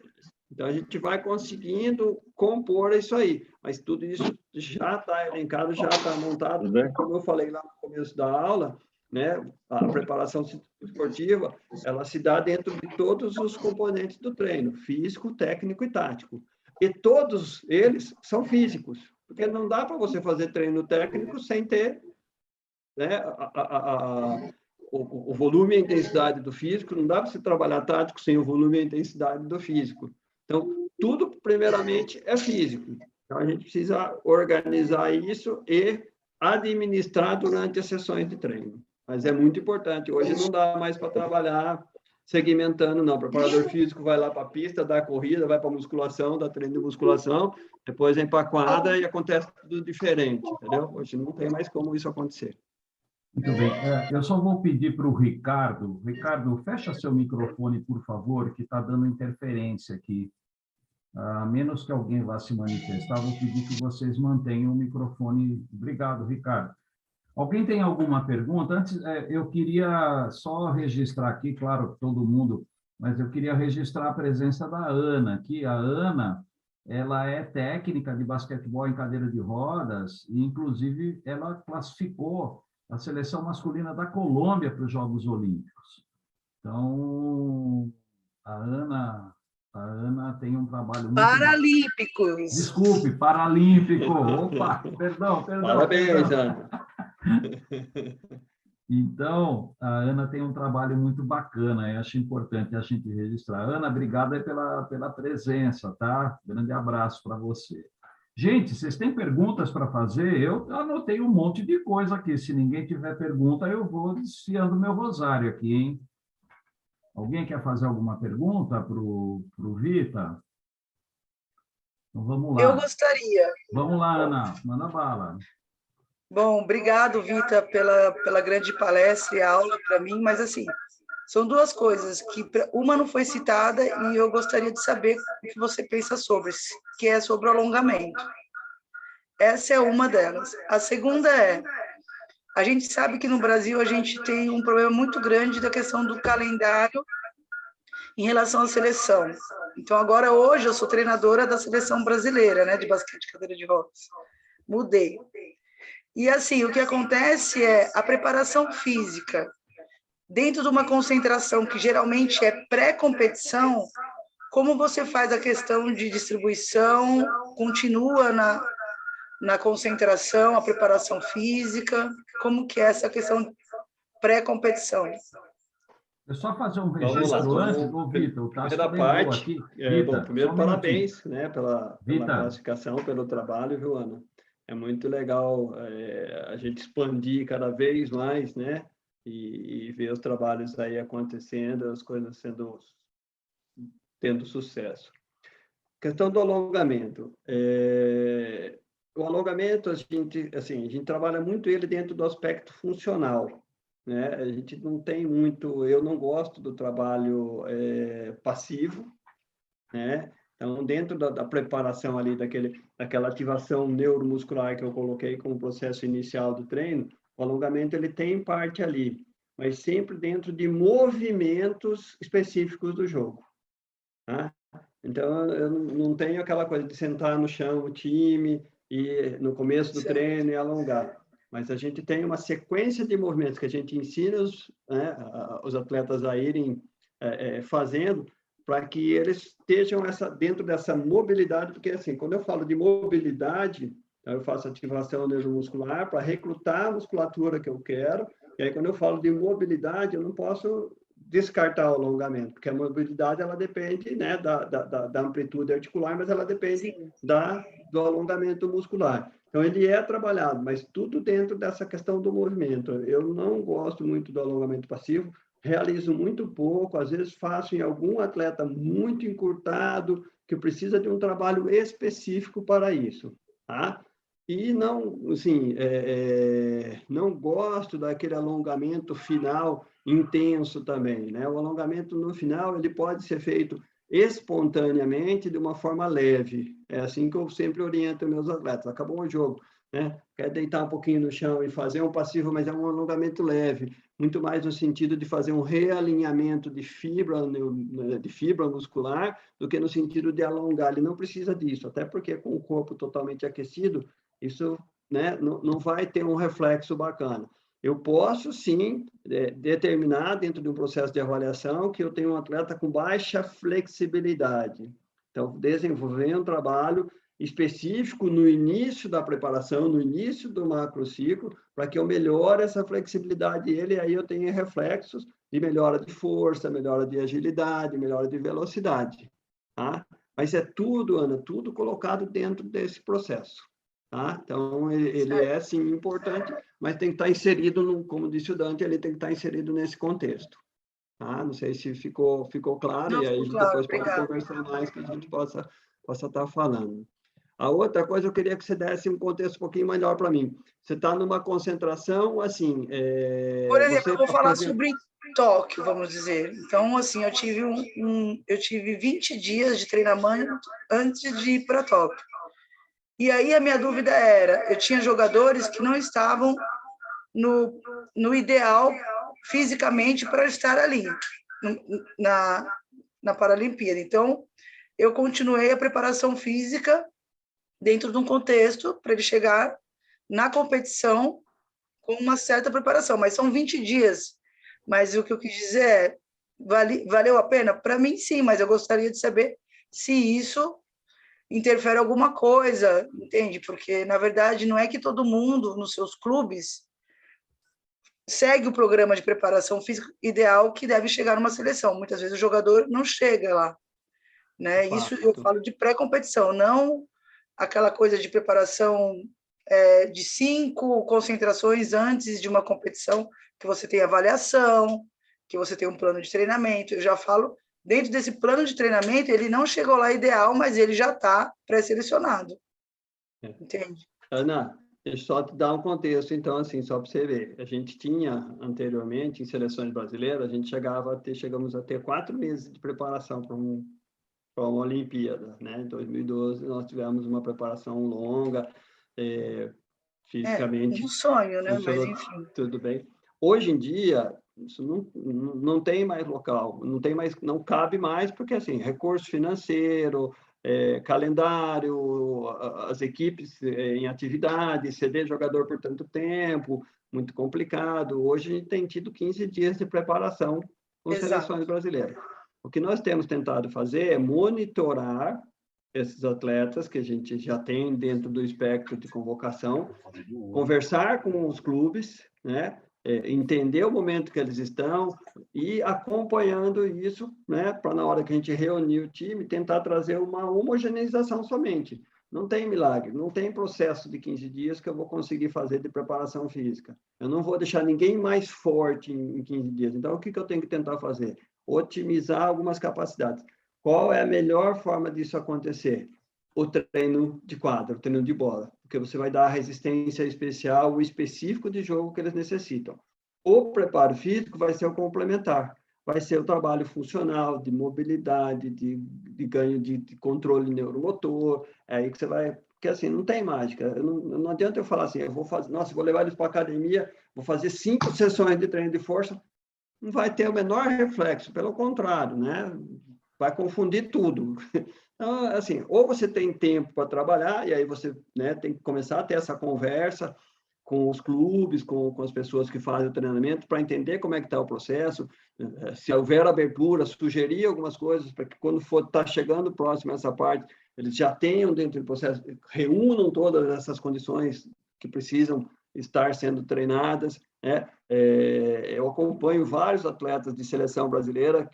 Então, a gente vai conseguindo compor isso aí. Mas tudo isso já está elencado, já está montado. Como eu falei lá no começo da aula, né, a preparação esportiva, ela se dá dentro de todos os componentes do treino, físico, técnico e tático. E todos eles são físicos, porque não dá para você fazer treino técnico sem ter, né, o volume e a intensidade do físico, não dá para você trabalhar tático sem o volume e a intensidade do físico. Então, tudo, primeiramente, é físico. Então, a gente precisa organizar isso e administrar durante as sessões de treino. Mas é muito importante. Hoje não dá mais para trabalhar segmentando, não. O preparador físico vai lá para a pista, dá a corrida, vai para a musculação, dá treino de musculação, depois vem para a quadra e acontece tudo diferente, entendeu? Hoje não tem mais como isso acontecer. Muito bem. Eu só vou pedir para o Ricardo. Ricardo, fecha seu microfone, por favor, que está dando interferência aqui. A menos que alguém vá se manifestar, vou pedir que vocês mantenham o microfone. Obrigado, Ricardo. Alguém tem alguma pergunta? Antes, eu queria só registrar aqui, claro, todo mundo mas eu queria registrar a presença da Ana aqui. A Ana, ela é técnica de basquetebol em cadeira de rodas e, inclusive, ela classificou a seleção masculina da Colômbia para os Jogos Olímpicos. Então, a Ana tem um trabalho muito... Paralímpicos. Desculpe, paralímpico. Opa, perdão. Parabéns, Ana. Então, a Ana tem um trabalho muito bacana, eu acho importante a gente registrar. Ana, obrigada pela presença, tá? Grande abraço para você. Gente, vocês têm perguntas para fazer? Eu anotei um monte de coisa aqui. Se ninguém tiver pergunta, eu vou desfiando meu rosário aqui, hein? Alguém quer fazer alguma pergunta para o Vita? Então, vamos lá. Eu gostaria. Vamos lá, Ana, manda bala. Bom, obrigado, Vita, pela grande palestra e aula para mim, mas, assim, são duas coisas, que uma não foi citada e eu gostaria de saber o que você pensa sobre, que é sobre o alongamento. Essa é uma delas. A segunda é, a gente sabe que no Brasil a gente tem um problema muito grande da questão do calendário em relação à seleção. Então, agora, hoje, eu sou treinadora da seleção brasileira, né, de basquete cadeira de rodas. Mudei. E, assim, o que acontece é a preparação física, dentro de uma concentração que geralmente é pré-competição, como você faz a questão de distribuição, continua na concentração, a preparação física, como que é essa questão pré-competição? É só fazer um registro antes, Vitor, o Tasso parte, aqui. Bom, primeiro, parabéns, né, pela classificação, pelo trabalho, viu, Ana? É muito legal a gente expandir cada vez mais, né, e ver os trabalhos aí acontecendo, as coisas tendo sucesso. Questão do alongamento. O alongamento, a gente trabalha muito ele dentro do aspecto funcional, né? A gente não tem muito... Eu não gosto do trabalho passivo, né? Então, dentro da preparação ali, daquela ativação neuromuscular que eu coloquei como processo inicial do treino, o alongamento ele tem parte ali, mas sempre dentro de movimentos específicos do jogo, tá? Então, eu não tenho aquela coisa de sentar no chão o time e no começo do treino e alongar. Mas a gente tem uma sequência de movimentos que a gente ensina os atletas a irem fazendo para que eles estejam dentro dessa mobilidade, porque, assim, quando eu falo de mobilidade, eu faço ativação neuromuscular para recrutar a musculatura que eu quero, e aí, quando eu falo de mobilidade, eu não posso descartar o alongamento, porque a mobilidade, ela depende, né, da amplitude articular, mas ela depende do alongamento muscular. Então, ele é trabalhado, mas tudo dentro dessa questão do movimento. Eu não gosto muito do alongamento passivo, realizo muito pouco, às vezes faço em algum atleta muito encurtado, que precisa de um trabalho específico para isso, tá? E não, assim, não gosto daquele alongamento final intenso também, né? O alongamento no final, ele pode ser feito espontaneamente, de uma forma leve. É assim que eu sempre oriento meus atletas. Acabou o jogo, né? Quer deitar um pouquinho no chão e fazer um passivo, mas é um alongamento leve, muito mais no sentido de fazer um realinhamento de fibra muscular, do que no sentido de alongar. Ele não precisa disso, até porque com o corpo totalmente aquecido, isso, né, não vai ter um reflexo bacana. Eu posso, sim, determinar dentro de um processo de avaliação que eu tenho um atleta com baixa flexibilidade. Então, desenvolver um trabalho específico no início da preparação, no início do macrociclo, para que eu melhore essa flexibilidade dele, e aí eu tenho reflexos de melhora de força, melhora de agilidade, melhora de velocidade, tá? Mas é tudo, Ana, tudo colocado dentro desse processo, tá? Então, ele é, sim, importante, mas tem que estar inserido, como disse o Dante, ele tem que estar inserido nesse contexto. Tá? Não sei se ficou claro, e aí a gente depois pode conversar mais, que a gente possa estar falando. A outra coisa, eu queria que você desse um contexto um pouquinho melhor para mim. Você está numa concentração, assim... Por exemplo, eu vou falar sobre Tóquio, vamos dizer. Então, assim, eu tive 20 dias de treinamento antes de ir para Tóquio. E aí a minha dúvida era, eu tinha jogadores que não estavam no ideal fisicamente para estar ali, na Paralimpíada. Então, eu continuei a preparação física dentro de um contexto para ele chegar na competição com uma certa preparação, mas são 20 dias. Mas o que eu quis dizer é, valeu a pena? Para mim, sim, mas eu gostaria de saber se isso interfere alguma coisa, entende? Porque, na verdade, não é que todo mundo nos seus clubes segue o programa de preparação física ideal que deve chegar numa seleção. Muitas vezes o jogador não chega lá, né? Isso eu falo de pré-competição, não aquela coisa de preparação de 5 concentrações antes de uma competição, que você tem avaliação, que você tem um plano de treinamento. Eu já falo, dentro desse plano de treinamento, ele não chegou lá ideal, mas ele já está pré-selecionado. Entende? Ana, deixa eu só te dar um contexto, então, assim, só para você ver. A gente tinha, anteriormente, em seleções brasileiras, a gente chegamos a ter 4 meses de preparação para uma Olimpíada, né? Em 2012, nós tivemos uma preparação longa, fisicamente. Um sonho, né? Mas, enfim. Tudo bem. Hoje em dia, isso não tem mais local, não cabe mais, porque, assim, recurso financeiro, calendário, as equipes em atividade, ceder jogador por tanto tempo, muito complicado. Hoje a gente tem tido 15 dias de preparação com seleções brasileiras. O que nós temos tentado fazer é monitorar esses atletas que a gente já tem dentro do espectro de convocação, conversar com os clubes, né? Entender o momento que eles estão e acompanhando isso, né? Para na hora que a gente reunir o time, tentar trazer uma homogeneização somente. Não tem milagre, não tem processo de 15 dias que eu vou conseguir fazer de preparação física. Eu não vou deixar ninguém mais forte em 15 dias. Então, o que eu tenho que tentar fazer? Otimizar algumas capacidades. Qual é a melhor forma disso acontecer? O treino de quadra, o treino de bola, porque você vai dar a resistência especial, o específico de jogo que eles necessitam. O preparo físico vai ser o complementar, vai ser o trabalho funcional, de mobilidade, de ganho de controle neuromotor, é aí que você vai... Porque, assim, não tem mágica. Não adianta eu falar assim, eu vou fazer, nossa, vou levar eles para a academia, vou fazer 5 sessões de treino de força, não vai ter o menor reflexo, pelo contrário, né? Vai confundir tudo. Então, assim, ou você tem tempo para trabalhar, e aí você, né, tem que começar a ter essa conversa com os clubes, com as pessoas que fazem o treinamento, para entender como é que está o processo, se houver abertura, sugerir algumas coisas, para que quando for estar chegando próximo a essa parte, eles já tenham dentro do processo, reúnam todas essas condições que precisam estar sendo treinadas, né? Eu acompanho vários atletas de seleção brasileira,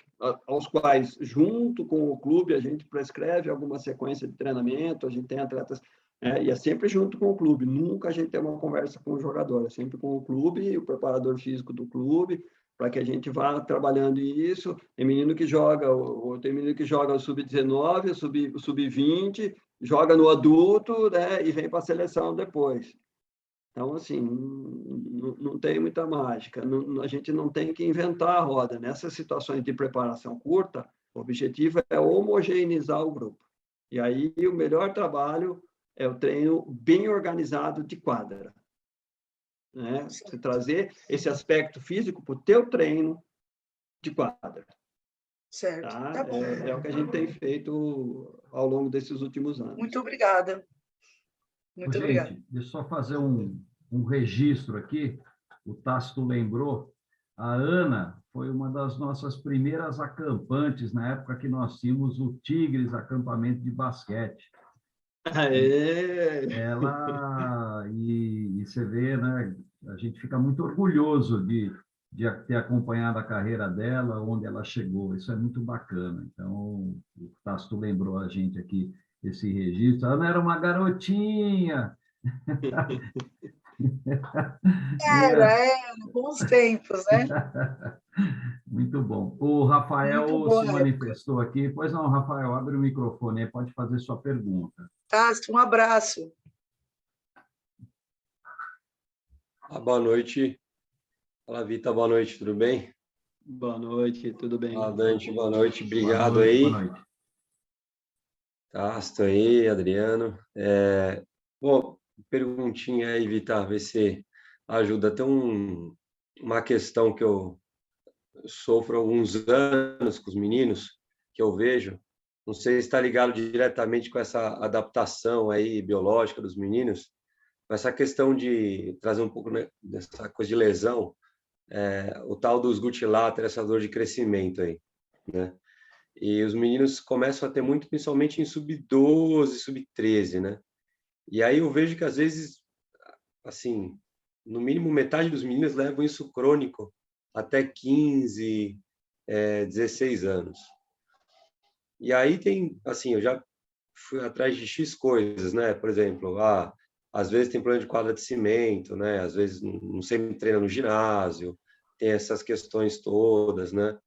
aos quais, junto com o clube, a gente prescreve alguma sequência de treinamento, a gente tem atletas, e é sempre junto com o clube, nunca a gente tem uma conversa com o jogador, é sempre com o clube e o preparador físico do clube, para que a gente vá trabalhando isso. Tem menino que joga, tem menino que joga o sub-19, o sub-20, joga no adulto, né, e vem para a seleção depois. Então, assim, não tem muita mágica. A gente não tem que inventar a roda. Nessas situações de preparação curta, o objetivo é homogeneizar o grupo. E aí, o melhor trabalho é o treino bem organizado de quadra. Né? Você trazer esse aspecto físico para o teu treino de quadra. Certo. Tá? É o que a gente tem feito ao longo desses últimos anos. Muito obrigada. Muito obrigada. Gente, deixa eu só fazer um registro aqui. O Tácito lembrou, a Ana foi uma das nossas primeiras acampantes na época que nós tínhamos o Tigres acampamento de basquete. Ela, e você vê, né, a gente fica muito orgulhoso de ter acompanhado a carreira dela, onde ela chegou. Isso é muito bacana. Então, o Tácito lembrou a gente aqui esse registro. A Ana era uma garotinha. Era, bons tempos, né? Muito bom. O Rafael se manifestou aqui. Pois não, Rafael, abre o microfone aí, pode fazer sua pergunta. Tácito, um abraço. Boa noite. Fala, Vita, boa noite, tudo bem? Boa noite, tudo bem? Fala, Dante, boa noite, obrigado aí. Boa noite. Tácito aí, Adriano. Bom, perguntinha aí, Vita, ver se ajuda. Tem uma questão que eu sofro há alguns anos com os meninos, que eu vejo, não sei se está ligado diretamente com essa adaptação aí biológica dos meninos, com essa questão de trazer um pouco, né, dessa coisa de lesão, o tal dos gut later, essa dor de crescimento aí, né? E os meninos começam a ter muito, principalmente em sub-12, sub-13, né? E aí eu vejo que às vezes, assim, no mínimo metade dos meninos levam isso crônico até 15, 16 anos. E aí tem, assim, eu já fui atrás de X coisas, né? Por exemplo, às vezes tem problema de quadra de cimento, né? Às vezes não sempre treina no ginásio, tem essas questões todas, né?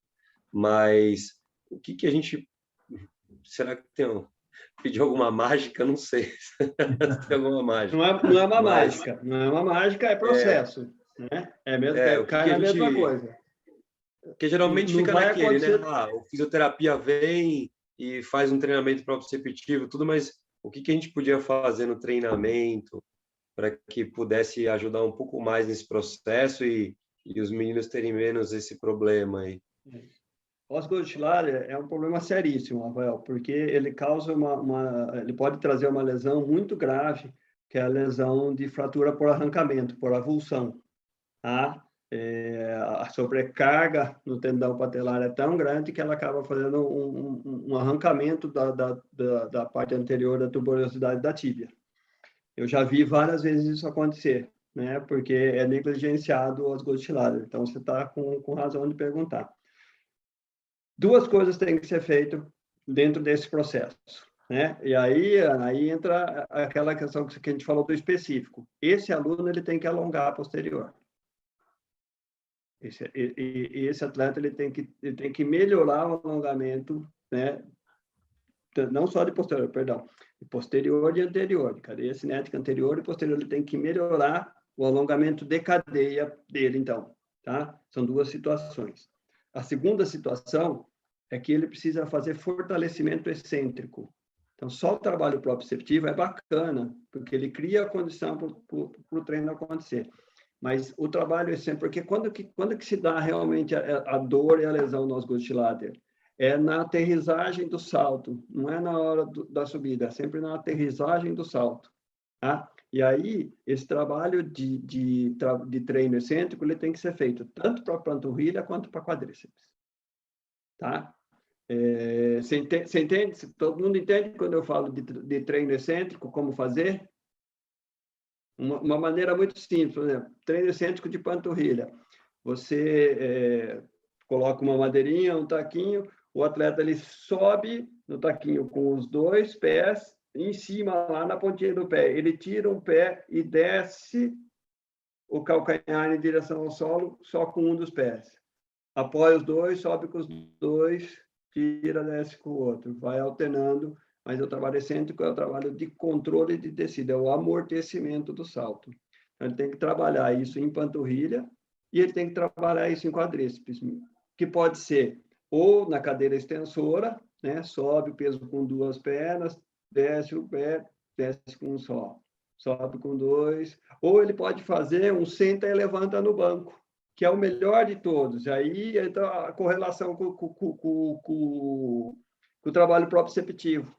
Mas o que a gente... Será que pediu alguma mágica? Não sei se tem alguma mágica. Não é uma mágica, não é uma mágica, é processo. Né? É mesmo, cai na mesma coisa. Porque geralmente não fica vai naquele, acontecer... né? O fisioterapia vem e faz um treinamento proprioceptivo, tudo, mas o que a gente podia fazer no treinamento para que pudesse ajudar um pouco mais nesse processo e os meninos terem menos esse problema aí? Osgood-Schlatter é um problema seríssimo, Rafael, porque ele causa ele pode trazer uma lesão muito grave, que é a lesão de fratura por arrancamento, por avulsão. Tá? A sobrecarga no tendão patelar é tão grande que ela acaba fazendo um arrancamento da parte anterior da tuberosidade da tíbia. Eu já vi várias vezes isso acontecer, né? Porque é negligenciado o Osgood-Schlatter. Então, você está com razão de perguntar. Duas coisas têm que ser feitas dentro desse processo, né? E aí entra aquela questão que a gente falou do específico. Esse aluno ele tem que alongar a posterior. Esse atleta ele tem que melhorar o alongamento, né? Não só de posterior, perdão, de posterior e anterior, de cadeia cinética anterior e posterior. Ele tem que melhorar o alongamento de cadeia dele, então, tá? São duas situações. A segunda situação é que ele precisa fazer fortalecimento excêntrico. Então, só o trabalho proprioceptivo é bacana, porque ele cria a condição para o treino acontecer. Mas o trabalho é sempre... Porque quando que se dá realmente a dor e a lesão no Osgood-Schlatter? É na aterrissagem do salto, não é na hora da subida, é sempre na aterrissagem do salto. Tá? E aí, esse trabalho de treino excêntrico ele tem que ser feito tanto para a panturrilha quanto para quadríceps. Tá? Você entende? Todo mundo entende quando eu falo de treino excêntrico, como fazer? Uma maneira muito simples, por exemplo, treino excêntrico de panturrilha. Você coloca uma madeirinha, um taquinho, o atleta ele sobe no taquinho com os dois pés em cima, lá na pontinha do pé. Ele tira um pé e desce o calcanhar em direção ao solo só com um dos pés. Apoia os dois, sobe com os dois, tira, desce com o outro. Vai alternando, mas o trabalho excêntrico é o trabalho de controle de descida, é o amortecimento do salto. Então, ele tem que trabalhar isso em panturrilha e ele tem que trabalhar isso em quadríceps, que pode ser ou na cadeira extensora, né? Sobe o peso com duas pernas, desce o pé, desce com um só. Sobe com dois. Ou ele pode fazer um senta e levanta no banco, que é o melhor de todos. Aí entra a correlação com o trabalho proprioceptivo.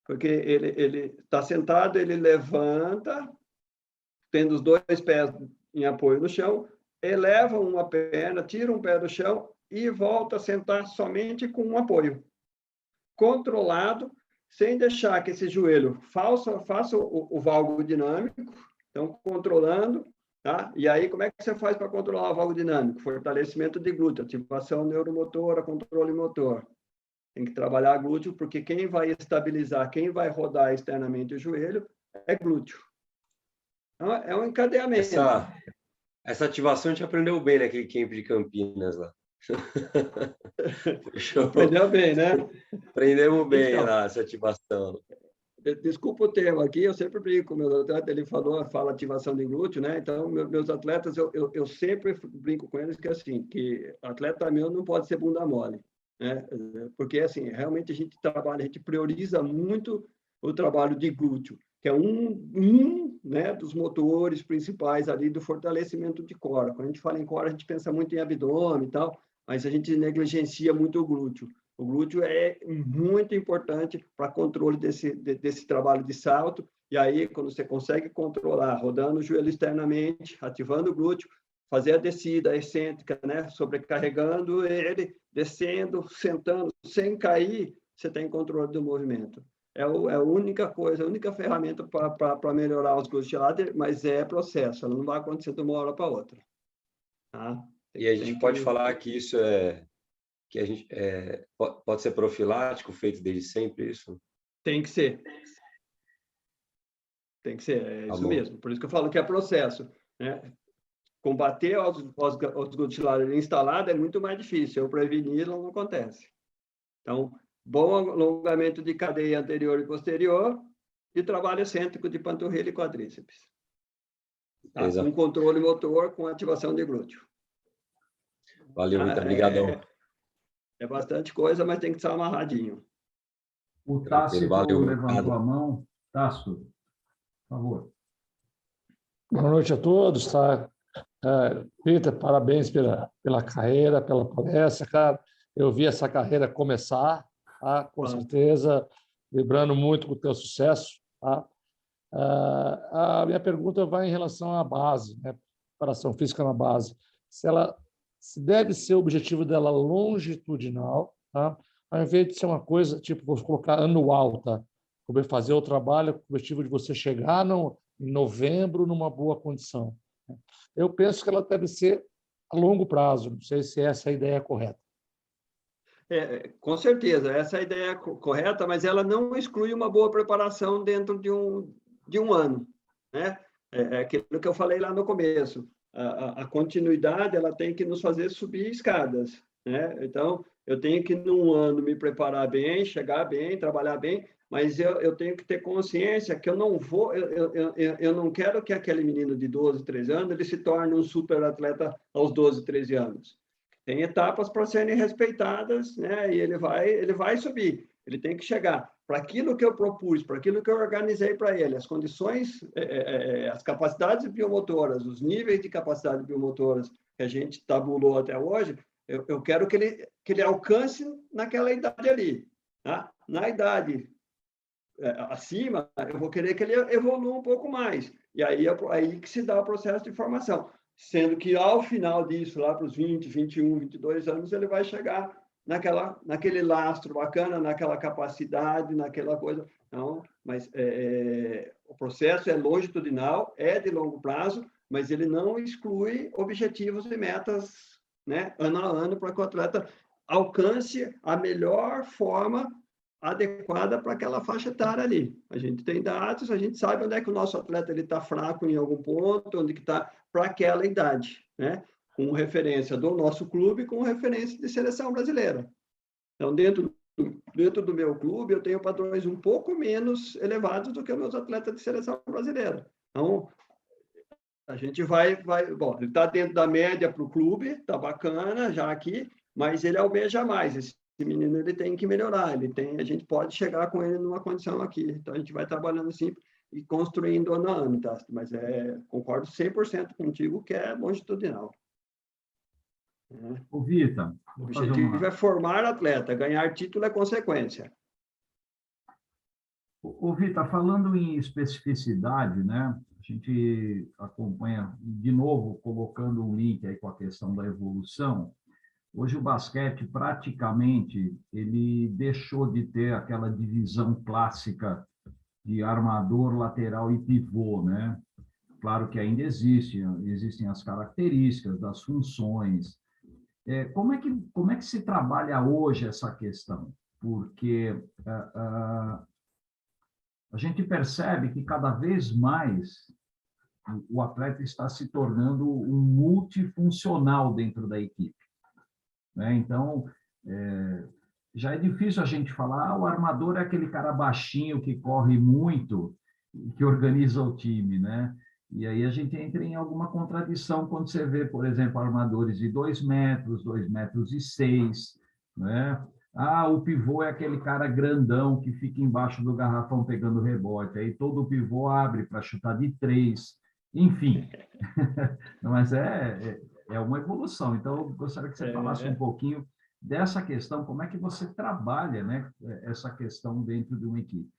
Porque ele está sentado, ele levanta, tendo os dois pés em apoio no chão, eleva uma perna, tira um pé do chão e volta a sentar somente com um apoio. Controlado, sem deixar que esse joelho faça o valgo dinâmico, então controlando, tá? E aí como é que você faz para controlar o valgo dinâmico? Fortalecimento de glúteo, ativação neuromotora, controle motor. Tem que trabalhar glúteo, porque quem vai estabilizar, quem vai rodar externamente o joelho é glúteo. Então, é um encadeamento. Essa ativação a gente aprendeu bem naquele camp de Campinas lá. Aprendeu bem, né? Aprendemos bem lá, essa ativação. Desculpa o termo aqui, eu sempre brinco com meus atletas, ele fala ativação de glúteo, né? Então, meus atletas, eu sempre brinco com eles que assim, que atleta meu não pode ser bunda mole, né? Porque, assim, realmente a gente trabalha, a gente prioriza muito o trabalho de glúteo, que é né, dos motores principais ali do fortalecimento de core. Quando a gente fala em core, a gente pensa muito em abdômen e tal, mas a gente negligencia muito o glúteo. O glúteo é muito importante para controle desse trabalho de salto. E aí, quando você consegue controlar, rodando o joelho externamente, ativando o glúteo, fazer a descida excêntrica, né? Sobrecarregando ele, descendo, sentando, sem cair, você tem controle do movimento. É a única coisa, a única ferramenta para melhorar os glúteos, mas é processo, ela não vai acontecer de uma hora para outra. Tá? E a gente pode falar que isso que a gente pode ser profilático, feito desde sempre, isso? Tem que ser. Tem que ser, é isso mesmo. Por isso que eu falo que é processo, né? Combater os glutilares instalados é muito mais difícil. Eu prevenir, não acontece. Então, bom alongamento de cadeia anterior e posterior e trabalho excêntrico de panturrilha e quadríceps. Tá? Com controle motor, com ativação de glúteo. Valeu, Vitor. Obrigadão. É bastante coisa, mas tem que estar amarradinho. O Tássio levantou a mão. Tássio, por favor. Boa noite a todos, tá? Vitor, parabéns pela carreira, pela palestra, cara. Eu vi essa carreira começar, tá? Com certeza, vibrando muito com o teu sucesso, tá? A minha pergunta vai em relação à base, né? Preparação física na base. Se deve ser o objetivo dela longitudinal, tá? Ao invés de ser uma coisa, tipo, vou colocar anual, tá? Como fazer o trabalho com o objetivo de você chegar em novembro numa boa condição. Eu penso que ela deve ser a longo prazo, não sei se essa é a ideia correta. Com certeza, essa é a ideia correta, mas ela não exclui uma boa preparação dentro de um ano, né? É aquilo que eu falei lá no começo. A continuidade, ela tem que nos fazer subir escadas, né? Então, eu tenho que, num ano, me preparar bem, chegar bem, trabalhar bem, mas eu tenho que ter consciência que eu não vou, eu não quero que aquele menino de 12, 13 anos, ele se torne um super atleta aos 12, 13 anos. Tem etapas para serem respeitadas, né? E ele vai subir, ele tem que chegar para aquilo que eu propus, para aquilo que eu organizei para ele, as condições, as capacidades biomotoras, os níveis de capacidade biomotoras que a gente tabulou até hoje, eu quero que ele alcance naquela idade ali. Tá? Na idade acima, eu vou querer que ele evolua um pouco mais. E aí que se dá o processo de formação. Sendo que, ao final disso, lá para os 20, 21, 22 anos, ele vai chegar naquele lastro bacana, naquela capacidade, naquela coisa. Não, mas o processo é longitudinal, é de longo prazo, mas ele não exclui objetivos e metas, né, ano a ano, para que o atleta alcance a melhor forma adequada para aquela faixa etária ali. A gente tem dados, a gente sabe onde é que o nosso atleta está fraco em algum ponto, onde que está para aquela idade, né? Com referência do nosso clube, com referência de seleção brasileira. Então, dentro do meu clube, eu tenho padrões um pouco menos elevados do que os meus atletas de seleção brasileira. Então, a gente bom, ele está dentro da média para o clube, está bacana já aqui, mas ele almeja mais. Esse menino ele tem que melhorar, a gente pode chegar com ele numa condição aqui. Então, a gente vai trabalhando assim e construindo ano a ano, tá? Mas concordo 100% contigo que é longitudinal. Ô, Vitor, o objetivo é formar atleta, ganhar título é consequência. Ô, Vitor, falando em especificidade, né? A gente acompanha, de novo, colocando um link aí com a questão da evolução. Hoje o basquete, praticamente, ele deixou de ter aquela divisão clássica de armador, lateral e pivô, né? Claro que ainda existem as características das funções. Como é que se trabalha hoje essa questão? Porque a gente percebe que cada vez mais o atleta está se tornando um multifuncional dentro da equipe, né? Então, já é difícil a gente falar, o armador é aquele cara baixinho que corre muito, que organiza o time, né? E aí a gente entra em alguma contradição quando você vê, por exemplo, armadores de 2 metros, 2,6 metros, né? O pivô é aquele cara grandão que fica embaixo do garrafão pegando rebote, aí todo o pivô abre para chutar de 3, enfim. Mas é uma evolução. Então, eu gostaria que você falasse um pouquinho dessa questão, como é que você trabalha, né, essa questão dentro de uma equipe?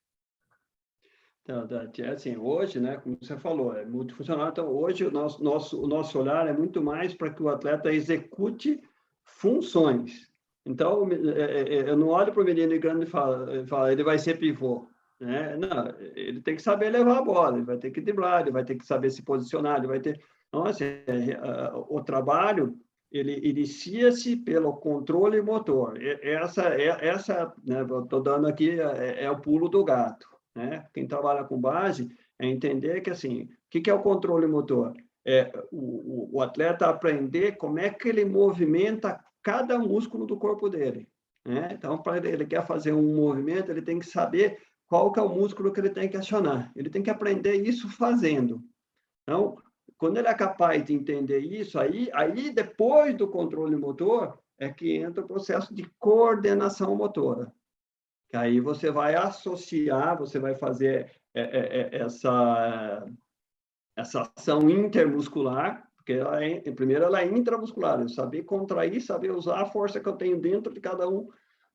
Então, assim, hoje, né, como você falou, é multifuncional. Então, hoje, o nosso olhar é muito mais para que o atleta execute funções. Então, eu não olho para o menino grande e falo, ele vai ser pivô. Né? Não, ele tem que saber levar a bola, ele vai ter que driblar, ele vai ter que saber se posicionar, ele vai ter... Então, assim, o trabalho, ele inicia-se pelo controle motor. Essa né, estou dando aqui, é o pulo do gato. Né? Quem trabalha com base é entender que, assim, o que é o controle motor? É o atleta aprender como é que ele movimenta cada músculo do corpo dele. Né? Então, para ele quer fazer um movimento, ele tem que saber qual que é o músculo que ele tem que acionar. Ele tem que aprender isso fazendo. Então, quando ele é capaz de entender isso, aí depois do controle motor, é que entra o processo de coordenação motora. Que aí você vai associar, você vai fazer essa ação intermuscular, porque primeiro ela é intramuscular, eu saber contrair, saber usar a força que eu tenho dentro de cada um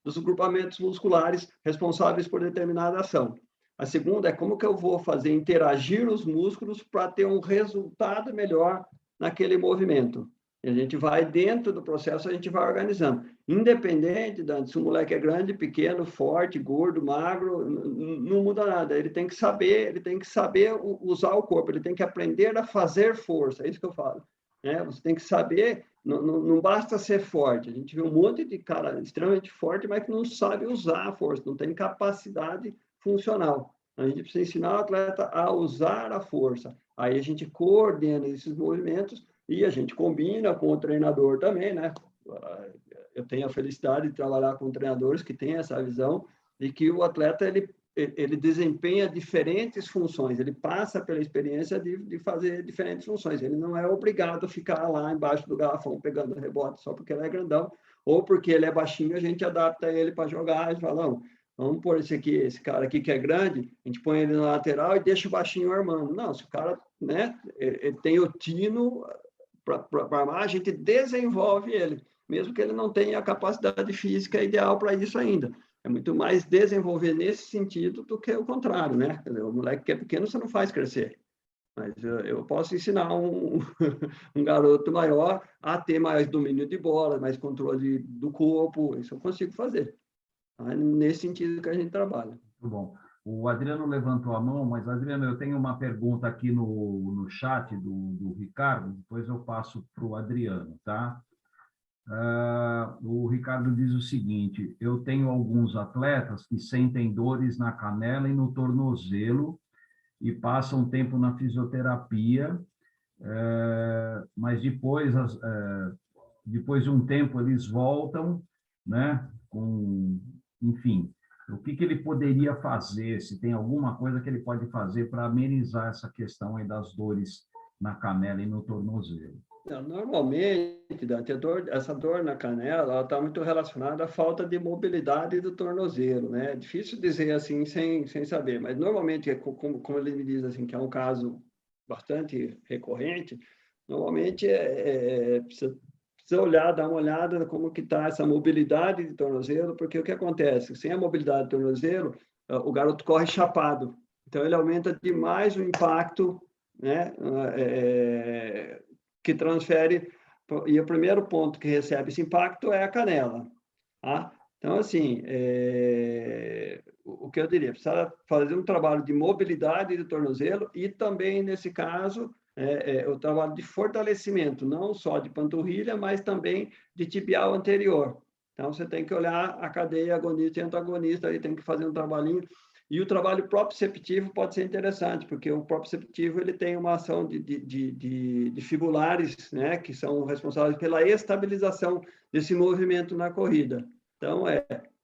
dos grupamentos musculares responsáveis por determinada ação. A segunda é como que eu vou fazer interagir os músculos para ter um resultado melhor naquele movimento. E a gente vai, dentro do processo, a gente vai organizando. Independente, Dante, se o moleque é grande, pequeno, forte, gordo, magro, não muda nada. Ele tem que saber usar o corpo, ele tem que aprender a fazer força, é isso que eu falo. Né? Você tem que saber, não basta ser forte. A gente vê um monte de cara extremamente forte, mas que não sabe usar a força, não tem capacidade funcional. A gente precisa ensinar o atleta a usar a força. Aí a gente coordena esses movimentos e a gente combina com o treinador também, né? Eu tenho a felicidade de trabalhar com treinadores que têm essa visão de que o atleta ele desempenha diferentes funções, ele passa pela experiência de fazer diferentes funções. Ele não é obrigado a ficar lá embaixo do garrafão pegando rebote só porque ele é grandão, ou porque ele é baixinho, a gente adapta ele para jogar e fala, não, vamos pôr esse cara aqui que é grande, a gente põe ele na lateral e deixa o baixinho armando. Não, se o cara, né, ele tem o tino para armar, a gente desenvolve ele, mesmo que ele não tenha a capacidade física ideal para isso ainda. É muito mais desenvolver nesse sentido do que o contrário, né? O moleque que é pequeno você não faz crescer. Mas eu posso ensinar um garoto maior a ter mais domínio de bola, mais controle do corpo, isso eu consigo fazer. É nesse sentido que a gente trabalha. Muito bom. O Adriano levantou a mão, mas, Adriano, eu tenho uma pergunta aqui no chat do Ricardo, depois eu passo para o Adriano, tá? O Ricardo diz o seguinte, eu tenho alguns atletas que sentem dores na canela e no tornozelo e passam tempo na fisioterapia, mas depois de um tempo eles voltam, né? Enfim, o que ele poderia fazer, se tem alguma coisa que ele pode fazer para amenizar essa questão aí das dores na canela e no tornozelo? Normalmente, Dante, essa dor na canela está muito relacionada à falta de mobilidade do tornozelo, né? É difícil dizer assim sem saber, mas normalmente, como ele me diz assim, que é um caso bastante recorrente, normalmente precisa olhar, dar uma olhada como que está essa mobilidade de tornozelo, porque o que acontece? Sem a mobilidade do tornozelo, o garoto corre chapado, então ele aumenta demais o impacto, né? Que transfere, e o primeiro ponto que recebe esse impacto é a canela. Tá? Então, assim, o que eu diria, precisa fazer um trabalho de mobilidade do tornozelo e também, nesse caso, o trabalho de fortalecimento, não só de panturrilha, mas também de tibial anterior. Então, você tem que olhar a cadeia agonista e antagonista, aí tem que fazer um trabalhinho. E o trabalho proprioceptivo pode ser interessante, porque o proprioceptivo ele tem uma ação de fibulares, né, que são responsáveis pela estabilização desse movimento na corrida. Então,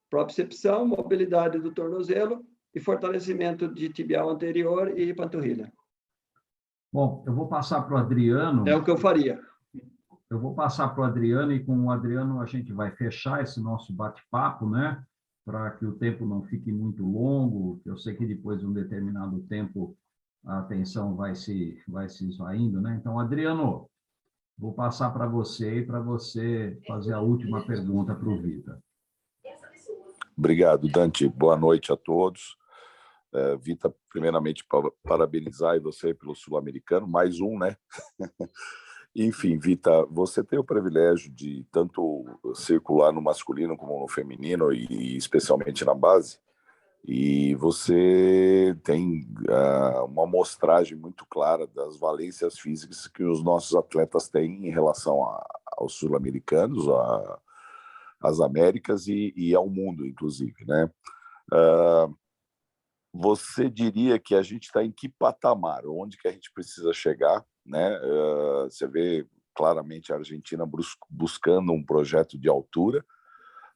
propriocepção, mobilidade do tornozelo e fortalecimento de tibial anterior e panturrilha. Bom, eu vou passar para o Adriano. É o que eu faria. Eu vou passar para o Adriano e com o Adriano a gente vai fechar esse nosso bate-papo, né? Para que o tempo não fique muito longo. Eu sei que depois de um determinado tempo a atenção vai se esvaindo, né? Então, Adriano, Vou passar para você e para você fazer a última pergunta para o Vita. Obrigado, Dante. Boa noite a todos. Vita, primeiramente, parabenizar você pelo Sul-Americano, mais um, né? Enfim, Vita, você tem o privilégio de tanto circular no masculino como no feminino, e especialmente na base, e você tem uma amostragem muito clara das valências físicas que os nossos atletas têm em relação aos sul-americanos, às Américas e ao mundo, inclusive, né? Você diria que a gente está em que patamar? Onde que a gente precisa chegar, né? Você vê claramente a Argentina buscando um projeto de altura.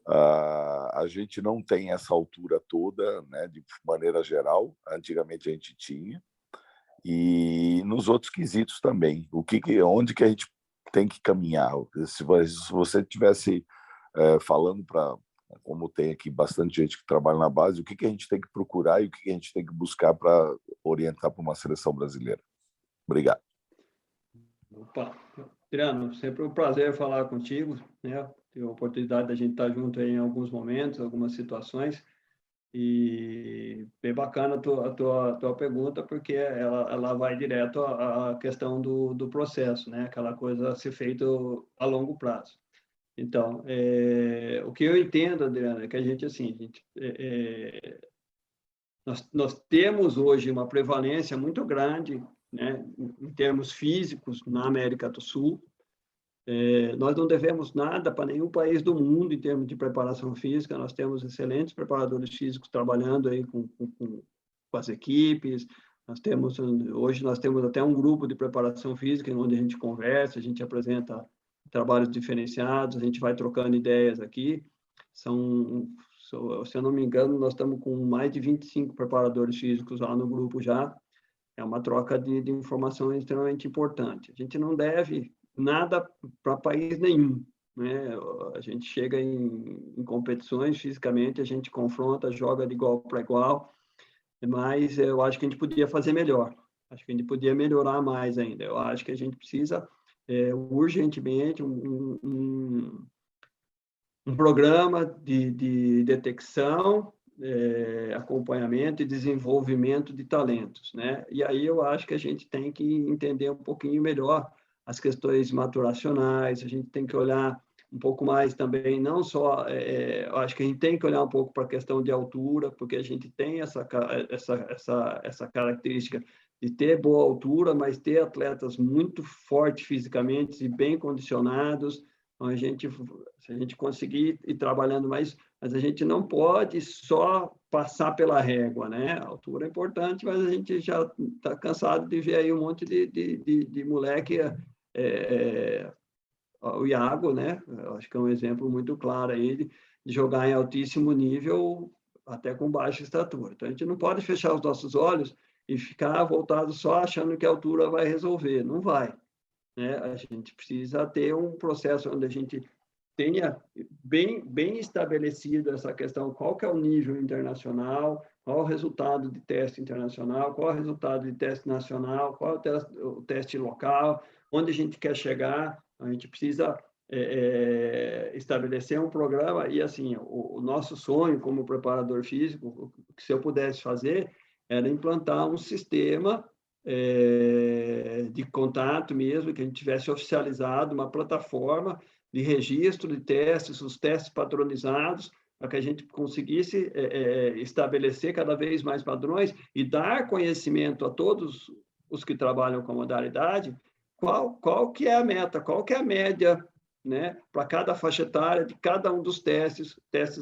A gente não tem essa altura toda, né, de maneira geral. Antigamente a gente tinha. E nos outros quesitos também. Onde que a gente tem que caminhar? Se você tivesse falando para... como tem aqui bastante gente que trabalha na base, o que a gente tem que procurar e o que a gente tem que buscar para orientar para uma seleção brasileira? Obrigado. Opa, Adriano, sempre um prazer falar contigo, né? Tive a oportunidade da gente estar junto aí em alguns momentos, algumas situações, e bem bacana a tua pergunta, porque ela vai direto à questão do processo, né? Aquela coisa a ser feito a longo prazo. Então, o que eu entendo, Adriano, é que a gente, assim, nós temos hoje uma prevalência muito grande, né, em termos físicos na América do Sul. Nós não devemos nada para nenhum país do mundo em termos de preparação física. Nós temos excelentes preparadores físicos trabalhando aí com as equipes. Hoje nós temos até um grupo de preparação física onde a gente conversa, a gente apresenta trabalhos diferenciados, a gente vai trocando ideias aqui. Se eu não me engano, nós estamos com mais de 25 preparadores físicos lá no grupo já. É uma troca de informação extremamente importante. A gente não deve nada para país nenhum, né? A gente chega em competições fisicamente, a gente confronta, joga de igual para igual, mas eu acho que a gente podia fazer melhor. Acho que a gente podia melhorar mais ainda. Eu acho que a gente precisa urgentemente um programa de detecção, acompanhamento e desenvolvimento de talentos, né? E aí eu acho que a gente tem que entender um pouquinho melhor as questões maturacionais, a gente tem que olhar um pouco mais também, não só, eu acho que a gente tem que olhar um pouco para a questão de altura, porque a gente tem essa característica de ter boa altura, mas ter atletas muito fortes fisicamente e bem condicionados. Então, se a gente conseguir ir trabalhando mais, mas a gente não pode só passar pela régua, né? A altura é importante, mas a gente já está cansado de ver aí um monte de moleque, o Iago, né? Eu acho que é um exemplo muito claro aí de jogar em altíssimo nível, até com baixa estatura. Então, a gente não pode fechar os nossos olhos e ficar voltado só achando que a altura vai resolver. Não vai, né? A gente precisa ter um processo onde a gente tenha bem estabelecido essa questão, qual que é o nível internacional, qual o resultado de teste internacional, qual o resultado de teste nacional, qual o teste local, onde a gente quer chegar. A gente precisa estabelecer um programa e, assim, o nosso sonho como preparador físico, que se eu pudesse fazer, era implantar um sistema de contato mesmo, que a gente tivesse oficializado uma plataforma de registro de testes, os testes padronizados, para que a gente conseguisse estabelecer cada vez mais padrões e dar conhecimento a todos os que trabalham com a modalidade, qual que é a meta, qual que é a média, né, para cada faixa etária, de cada um dos testes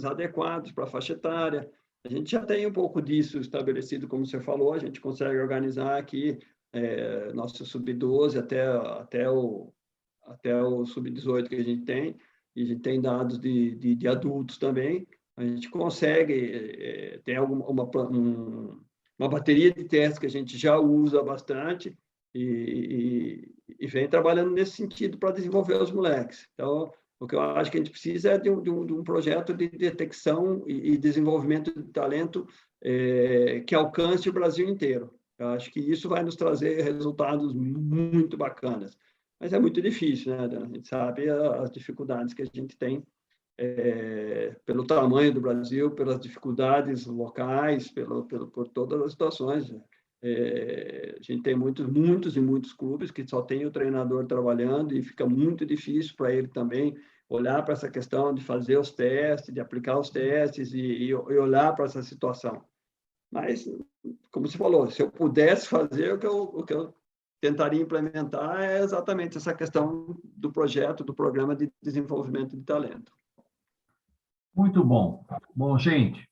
adequados para a faixa etária. A gente já tem um pouco disso estabelecido, como você falou, a gente consegue organizar aqui nosso sub-12 até o sub-18 que a gente tem, e a gente tem dados de adultos também. A gente consegue ter uma bateria de testes que a gente já usa bastante e vem trabalhando nesse sentido para desenvolver os moleques. Então, o que eu acho que a gente precisa é de um projeto de detecção e desenvolvimento de talento que alcance o Brasil inteiro. Eu acho que isso vai nos trazer resultados muito bacanas. mas é muito difícil, né, Dan? A gente sabe as dificuldades que a gente tem pelo tamanho do Brasil, pelas dificuldades locais, por todas as situações. A gente tem muitos clubes que só tem o treinador trabalhando e fica muito difícil para ele também olhar para essa questão de fazer os testes, de aplicar os testes e olhar para essa situação. Mas, como você falou, se eu pudesse fazer, o que eu tentaria implementar é exatamente essa questão do projeto, do programa de desenvolvimento de talento. Muito bom. Bom, gente,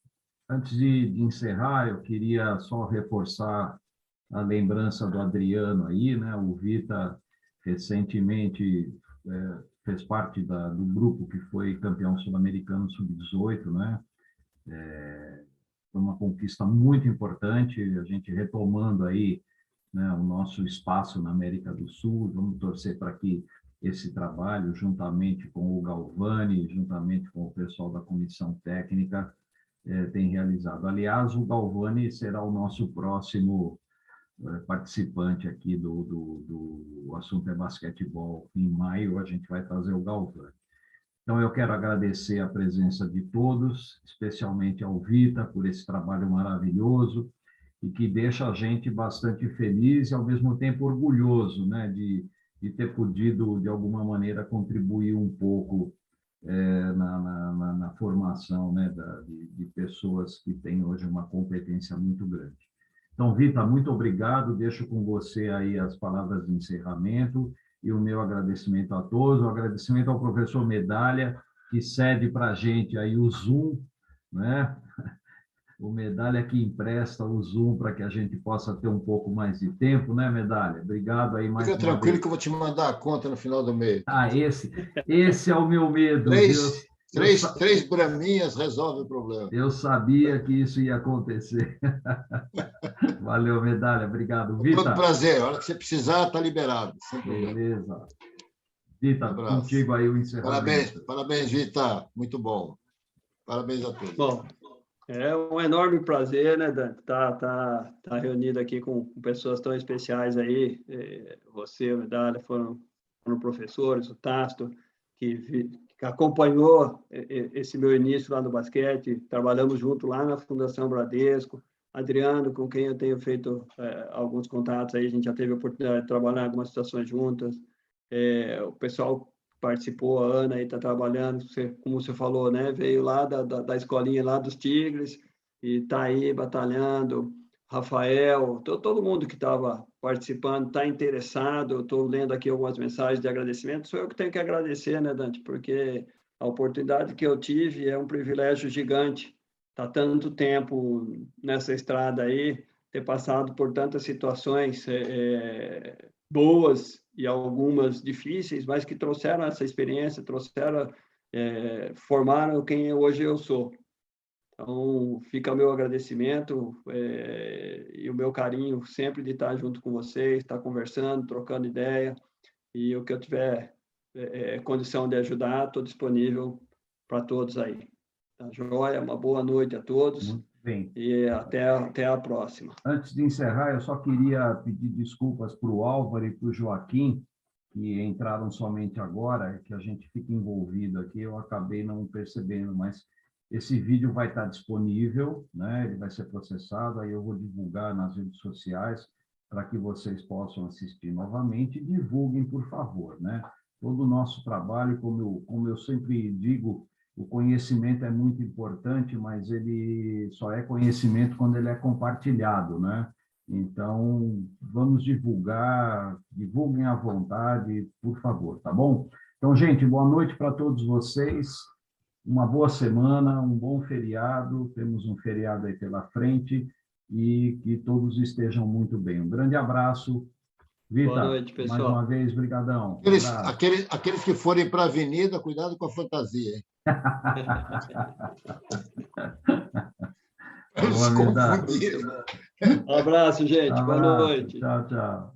antes de encerrar, eu queria só reforçar a lembrança do Adriano aí, né? O Vita recentemente fez parte do grupo que foi campeão sul-americano sub-18, né? Foi uma conquista muito importante, a gente retomando aí, né, o nosso espaço na América do Sul. Vamos torcer para que esse trabalho, juntamente com o Galvani, juntamente com o pessoal da comissão técnica, tem realizado. Aliás, o Galvani será o nosso próximo participante aqui do Assunto é Basquetebol. Em maio, a gente vai trazer o Galvani. Então, eu quero agradecer a presença de todos, especialmente ao Vita, por esse trabalho maravilhoso e que deixa a gente bastante feliz e, ao mesmo tempo, orgulhoso, né, de ter podido, de alguma maneira, contribuir um pouco na formação, né, de pessoas que têm hoje uma competência muito grande. Então, Vita, muito obrigado. Deixo com você aí as palavras de encerramento e o meu agradecimento a todos, o agradecimento ao professor Medalha, que cede para a gente aí o Zoom, né? O Medalha que empresta o Zoom para que a gente possa ter um pouco mais de tempo, né, Medalha? Obrigado aí mais uma vez. Fica tranquilo que eu vou te mandar a conta no final do mês. Esse é o meu medo. Três braminhas resolve o problema. Eu sabia que isso ia acontecer. Valeu, Medalha. Obrigado. Vita. Todo prazer. A hora que você precisar, está liberado. Sem problema. Beleza. Vita, contigo aí o encerramento. Parabéns, Vita. Muito bom. Parabéns a todos. Bom, é um enorme prazer, né, Dan? Tá reunido aqui com pessoas tão especiais aí. Você, a Medalha, foram professores, o Tasto, que acompanhou esse meu início lá no basquete. Trabalhamos junto lá na Fundação Bradesco. Adriano, com quem eu tenho feito alguns contatos aí, a gente já teve a oportunidade de trabalhar em algumas situações juntas. O pessoal participou, a Ana aí está trabalhando, como você falou, né? Veio lá da escolinha lá dos Tigres e está aí batalhando. Rafael, todo mundo que estava participando está interessado. Estou lendo aqui algumas mensagens de agradecimento. Sou eu que tenho que agradecer, né, Dante? Porque a oportunidade que eu tive é um privilégio gigante. Está tanto tempo nessa estrada aí, ter passado por tantas situações boas e algumas difíceis, mas que trouxeram essa experiência, formaram quem hoje eu sou. Então, fica o meu agradecimento e o meu carinho sempre de estar junto com vocês, estar conversando, trocando ideia, e o que eu tiver condição de ajudar, estou disponível para todos aí. Tá joia? Uma boa noite a todos. Muito bem. E até a próxima. Antes de encerrar, eu só queria pedir desculpas para o Álvaro e para o Joaquim, que entraram somente agora, que a gente fica envolvido aqui, eu acabei não percebendo, mas esse vídeo vai estar disponível, né? Ele vai ser processado, aí eu vou divulgar nas redes sociais para que vocês possam assistir novamente. Divulguem, por favor, né? Todo o nosso trabalho, como eu sempre digo, o conhecimento é muito importante, mas ele só é conhecimento quando ele é compartilhado, né? Então, vamos divulgar, divulguem à vontade, por favor, tá bom? Então, gente, boa noite para todos vocês, uma boa semana, um bom feriado, temos um feriado aí pela frente, e que todos estejam muito bem. Um grande abraço. Vita, boa noite, pessoal. Mais uma vez, brigadão. Aqueles que forem para a avenida, cuidado com a fantasia, hein? Um abraço, gente. Boa noite. Tchau, tchau.